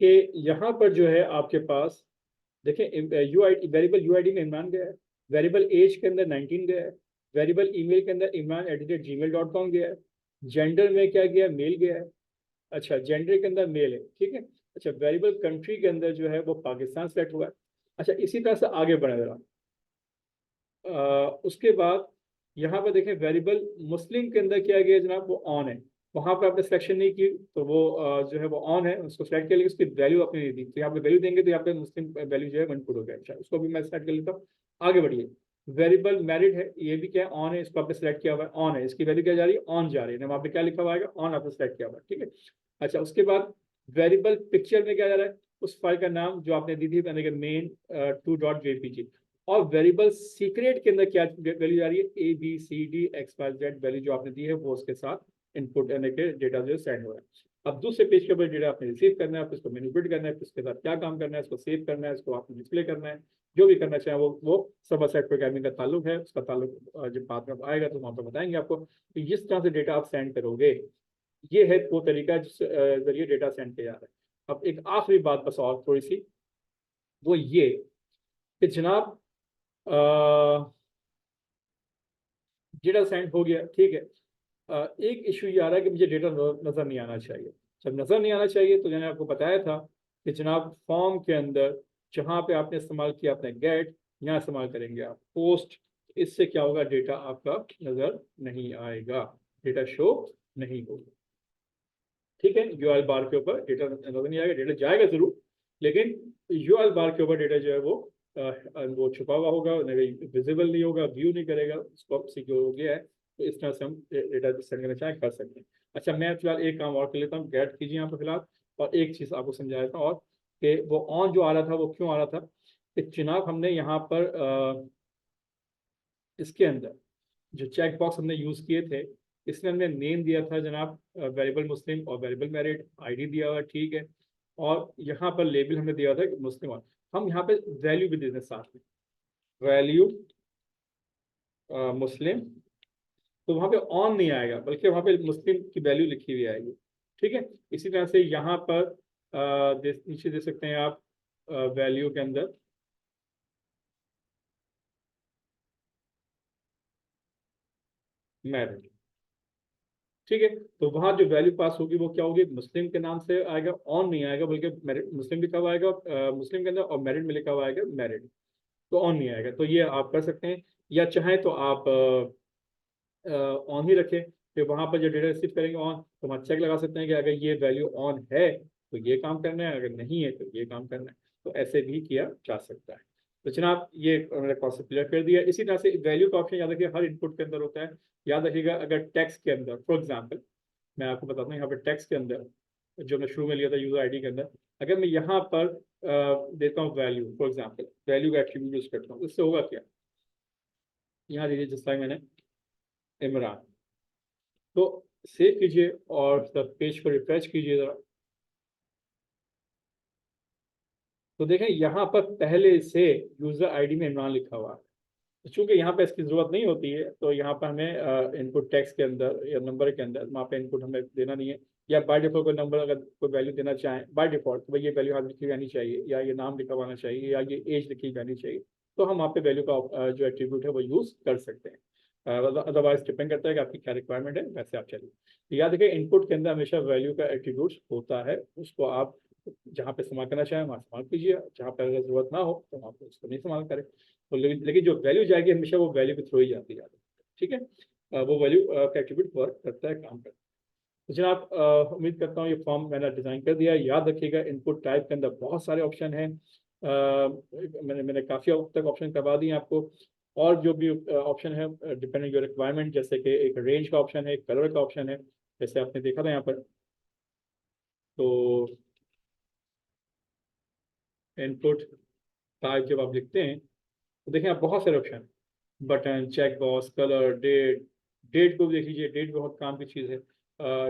कि यहाँ पर जो है आपके पास देखें, you I variable you I D में इमरान गया है, वेरिएबल एज के अंदर 19 गया है, वेरिएबल ईमेल के अंदर imran@gmail.com गया है, जेंडर में क्या गया, मेल गया है। अच्छा, जेंडर के अंदर मेल है, ठीक है। अच्छा, वेरिएबल कंट्री के अंदर जो है वो पाकिस्तान सेलेक्ट हुआ है। अच्छा, इसी तरह से आगे बढ़े जरा। उसके बाद यहाँ पर देखें वेरिएबल मुस्लिम के अंदर क्या गया जनाब, वो ऑन है। वहाँ पर आपने सिलेक्शन नहीं की तो वो जो है वो ऑन है, उसको सेलेक्ट कर लिया, उसकी वैल्यू आपने नहीं दी, तो यहाँ पे वैल्यू देंगे तो यहाँ पे मुस्लिम वैल्यू जो है इनपुट हो गया। अच्छा, उसको भी मैं सेलेक्ट कर लेता हूँ। आगे बढ़िए, वेरिएबल मैरिड है, ये भी क्या है, ऑन है, इसको आपने सेलेक्ट किया हुआ है, ऑन है, इसकी वैल्यू क्या जा रही है, ऑन जा रही है। वहाँ पे क्या लिखा हुआ है, ऑन आपने सेलेक्ट किया हुआ है, ठीक है। अच्छा, उसके बाद वेरिएबल पिक्चर में क्या जा रहा है, उस फाइल का नाम जो आपने दी थी मैंने, मेन 2.jpg, और वेरिएबल सीक्रेट के अंदर क्या वैल्यू आ रही है, ABCD XYZ वैल्यू जो आपने दी है वो उसके साथ इनपुट यानी कि डेटा जो सेंड हो रहा है। अब दूसरे पेज के ऊपर डेटा आपने रिसीव करना है, आप इसको मैनिपुलेट करना है, उसके साथ क्या काम करना है, इसको सेव करना है, इसको आपको डिस्प्ले करना है, जो भी करना चाहे वो सर्वर साइड प्रोग्रामिंग का ताल्लुक है, उसका ताल्लुक जब बात में आएगा तो वहाँ पर बताएंगे आपको कि जिस तरह से डेटा आप सेंड करोगे ये है वो तरीका जिस जरिए डेटा सेंड किया जा रहा है। अब एक आखिरी बात बस और थोड़ी सी, वो ये कि जनाब डेटा सेंड हो गया, ठीक है, एक इशू ये आ रहा है कि मुझे डेटा नजर नहीं आना चाहिए। जब नजर नहीं आना चाहिए तो मैंने आपको बताया था कि जनाब फॉर्म के अंदर जहां पे आपने इस्तेमाल किया अपने गेट, यहाँ इस्तेमाल करेंगे आप पोस्ट, इससे क्या होगा, डेटा आपका नजर नहीं आएगा, डेटा शो नहीं होगा, ठीक है। यूआरएल बार के ऊपर डेटा नजर नहीं आएगा, डेटा जाएगा जरूर लेकिन यूआरएल बार के ऊपर डेटा जो है वो छुपा हुआ होगा, विजिबल नहीं होगा, व्यू नहीं करेगा, उसको सिक्योर हो गया है। तो इस तरह से हम डेटा सेंड करना चाहें कर सकते हैं। अच्छा, मैं फिलहाल एक काम और कर लेता हूँ, गेट कीजिए यहाँ पर फिलहाल, और एक चीज़ आपको समझाया था और कि वो ऑन जो आ रहा था वो क्यों आ रहा था, कि चुनाव हमने यहाँ पर इसके अंदर जो चेक बॉक्स हमने यूज़ किए थे, इसमें हमने नेम दिया था जनाब वेरिएबल मुस्लिम और वेरिएबल मैरिड, आईडी दिया हुआ, ठीक है, और यहाँ पर लेबल हमने दिया था मुस्लिम, और हम यहाँ पे वैल्यू भी देते हैं साथ में, वैल्यू मुस्लिम, तो वहाँ पे ऑन नहीं आएगा बल्कि वहाँ पे मुस्लिम की वैल्यू लिखी हुई आएगी, ठीक है। इसी तरह से यहाँ पर नीचे दे सकते हैं आप वैल्यू के अंदर मैरिड, ठीक है। तो वहां जो वैल्यू पास होगी वो क्या होगी, मुस्लिम के नाम से आएगा, ऑन नहीं आएगा बल्कि मुस्लिम लिखा हुआ आएगा मुस्लिम के अंदर, और मैरिड में लिखा हुआ आएगा मैरिड, तो ऑन नहीं आएगा। तो ये आप कर सकते हैं, या चाहें तो आप ऑन ही रखें, फिर वहां पर जो डेटा रिसीव करेंगे ऑन, तो वहाँ चेक लगा सकते हैं कि अगर ये वैल्यू ऑन है तो ये काम करना है, अगर नहीं है तो ये काम करना है, तो ऐसे भी किया जा सकता है। तो जनाब ये मैंने कॉन्सेप्ट क्लियर कर दिया। इसी तरह से वैल्यू का ऑप्शन याद रखिए हर इनपुट के अंदर होता है। याद रखिएगा अगर टेक्स्ट के अंदर, फॉर एग्जाम्पल मैं आपको बताता हूँ, यहाँ पर टेक्स्ट के अंदर जो मैं शुरू में लिया था यूजर आईडी के अंदर, अगर मैं यहाँ पर देता हूँ वैल्यू, फॉर एग्जाम्पल वैल्यू का एट्रीब्यूट यूज करता हूँ, इससे होगा क्या, यहाँ दीजिए जिस टाइम मैंने इमरान, तो सेव कीजिए और पेज को रिफ्रेश कीजिए जरा, तो देखें यहाँ पर पहले से यूजर आईडी में इमरान लिखा हुआ है। तो चूंकि यहाँ पे इसकी जरूरत नहीं होती है तो यहाँ पर हमें इनपुट टेक्स्ट के अंदर या नंबर के अंदर वहाँ पे इनपुट हमें देना नहीं है, या बाय डिफॉल्ट कोई नंबर अगर कोई वैल्यू देना चाहें बाय डिफॉल्ट, तो भाई ये वैल्यू यहाँ लिखी रहनी चाहिए, या ये नाम लिखा हुआ चाहिए, या ये एज लिखी रहनी चाहिए, तो हम वहाँ पे वैल्यू का जो एट्रीब्यूट है वो यूज कर सकते हैं। अदरवाइज डिपेंड करता है कि आपकी क्या रिक्वायरमेंट है, वैसे आप चलिए। तो याद रखिए इनपुट के अंदर हमेशा वैल्यू का एट्रीब्यूट होता है, उसको आप जहाँ पे इस्तेमाल करना चाहें वहाँ इस्तेमाल कीजिए, जहाँ पर अगर जरूरत ना हो तो वहाँ पे उसको नहीं इस्तेमाल करें। तो लेकिन जो वैल्यू जाएगी हमेशा वो वैल्यू के थ्रू ही जाती है, ठीक है। वो वैल्यू का एट्रीब्यूट वर्क करता है, काम करता है। तो जनाब उम्मीद करता हूँ ये फॉर्म मैंने डिजाइन कर दिया है। याद रखिएगा इनपुट टाइप के अंदर बहुत सारे ऑप्शन हैं, मैंने काफ़ी हद तक ऑप्शन करवा दिए आपको, और जो भी ऑप्शन है डिपेंडिंग योर रिक्वायरमेंट, जैसे कि एक रेंज का ऑप्शन है, एक कलर का ऑप्शन है, जैसे आपने देखा था यहाँ पर। तो इनपुट टाइप जब आप लिखते हैं तो देखें आप बहुत सारे option, button, check box, colour, date, date को भी देख लीजिए, डेट बहुत काम की चीज़ है।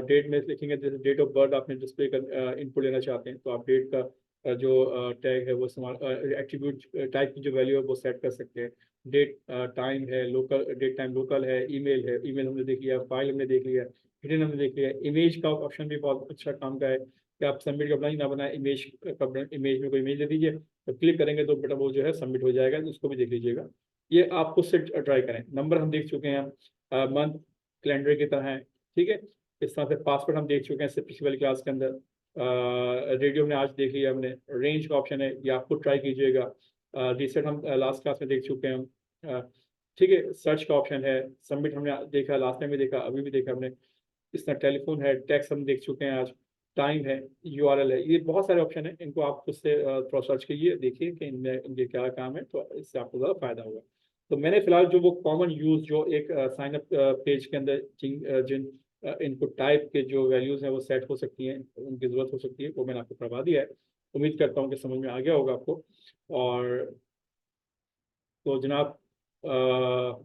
डेट में लिखेंगे जैसे डेट ऑफ बर्थ आपने डिस्प्ले कर इनपुट लेना चाहते हैं तो आप डेट का जो टैग है वो इस्तेमाल, एट्रीब्यूट टाइप की जो वैल्यू है वो सेट कर सकते हैं। डेट टाइम है, लोकल डेट टाइम लोकल है, ईमेल हमने देख लिया, फाइल हमने देख लिया, हिडन हमने देख लिया। इमेज का ऑप्शन भी बहुत अच्छा काम का है कि आप सबमिट का अपना ही ना बनाए, इमेज का इमेज में कोई इमेज दे दीजिए, तो क्लिक करेंगे तो बेटा वो जो है सबमिट हो जाएगा, तो उसको भी देख लीजिएगा। ये आप खुद से ट्राई करें। नंबर हम देख चुके हैं, मंथ कैलेंडर की तरह है, ठीक है। इस तरह से पासवर्ड हम देख चुके हैं इससे पिछली वाली क्लास के अंदर। रेडियो हमने आज देख लिया हमने, रेंज का ऑप्शन है, ये आप खुद ट्राई कीजिएगा। रिसेट हम लास्ट क्लास में देख चुके हैं हम, ठीक है। सर्च का ऑप्शन है, सबमिट हमने देखा, लास्ट टाइम भी देखा, अभी भी देखा हमने। इस तरह टेलीफोन है, टैक्स हम देख चुके हैं आज, टाइम है, यूआरएल है, ये बहुत सारे ऑप्शन है, इनको आप खुद से थोड़ा सर्च कीजिए, देखिए कि इनमें इनके क्या काम है, तो इससे आपको ज़्यादा फायदा होगा। तो मैंने फिलहाल जो वो कॉमन यूज जो एक साइन अप पेज के अंदर जिन इनपुट टाइप के जो वैल्यूज हैं वो सेट हो सकती हैं, उनकी ज़रूरत हो सकती है, वो मैंने आपको करवा दिया है। उम्मीद करता हूँ कि समझ में आ गया होगा आपको। और तो जनाब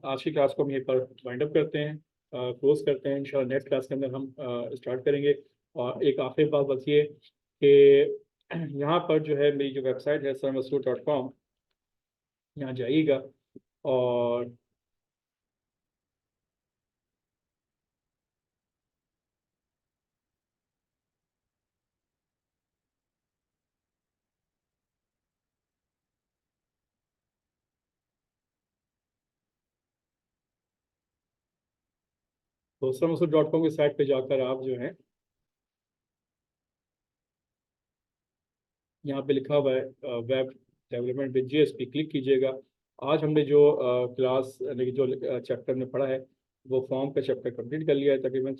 आज की क्लास को हम यहीं पर वाइंड अप करते हैं, क्लोज करते हैं। इंशाल्लाह नेक्स्ट क्लास के अंदर हम स्टार्ट करेंगे। और एक आखिरी बात बस ये कि यहाँ पर जो है मेरी जो वेबसाइट है sarmasud.com, यहाँ जाइएगा और तो sarmasud.com की साइट पे जाकर आप जो है यहाँ पे लिखा हुआ है web development with JSP, click कीजिएगा। आज हमने जो क्लास यानी कि जो चैप्टर में पढ़ा है वो फॉर्म का चैप्टर कंप्लीट कर लिया है, तकरीबन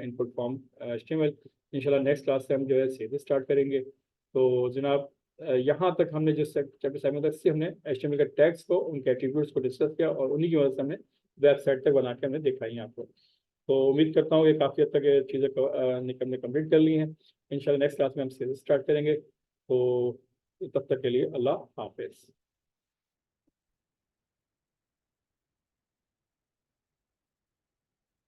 इनपुट फॉर्म HTML। इंशाल्लाह नेक्स्ट क्लास से हम जो है सीधे स्टार्ट करेंगे। तो जनाब यहाँ तक हमने जिस चैप्टर 7 तक से हमने HTML के टैग्स को, उनके एट्रीब्यूट्स को डिस्कस किया और उन्हीं की वजह से हमने वेबसाइट तक बना के हमने दिखाई आपको। तो उम्मीद करता हूँ कि काफ़ी हद तक ये चीज़ें हमने कंप्लीट कर ली हैं। इंशाल्लाह नेक्स्ट क्लास में हम सीधे स्टार्ट करेंगे। तो तब तक के लिए अल्लाह हाफिज़।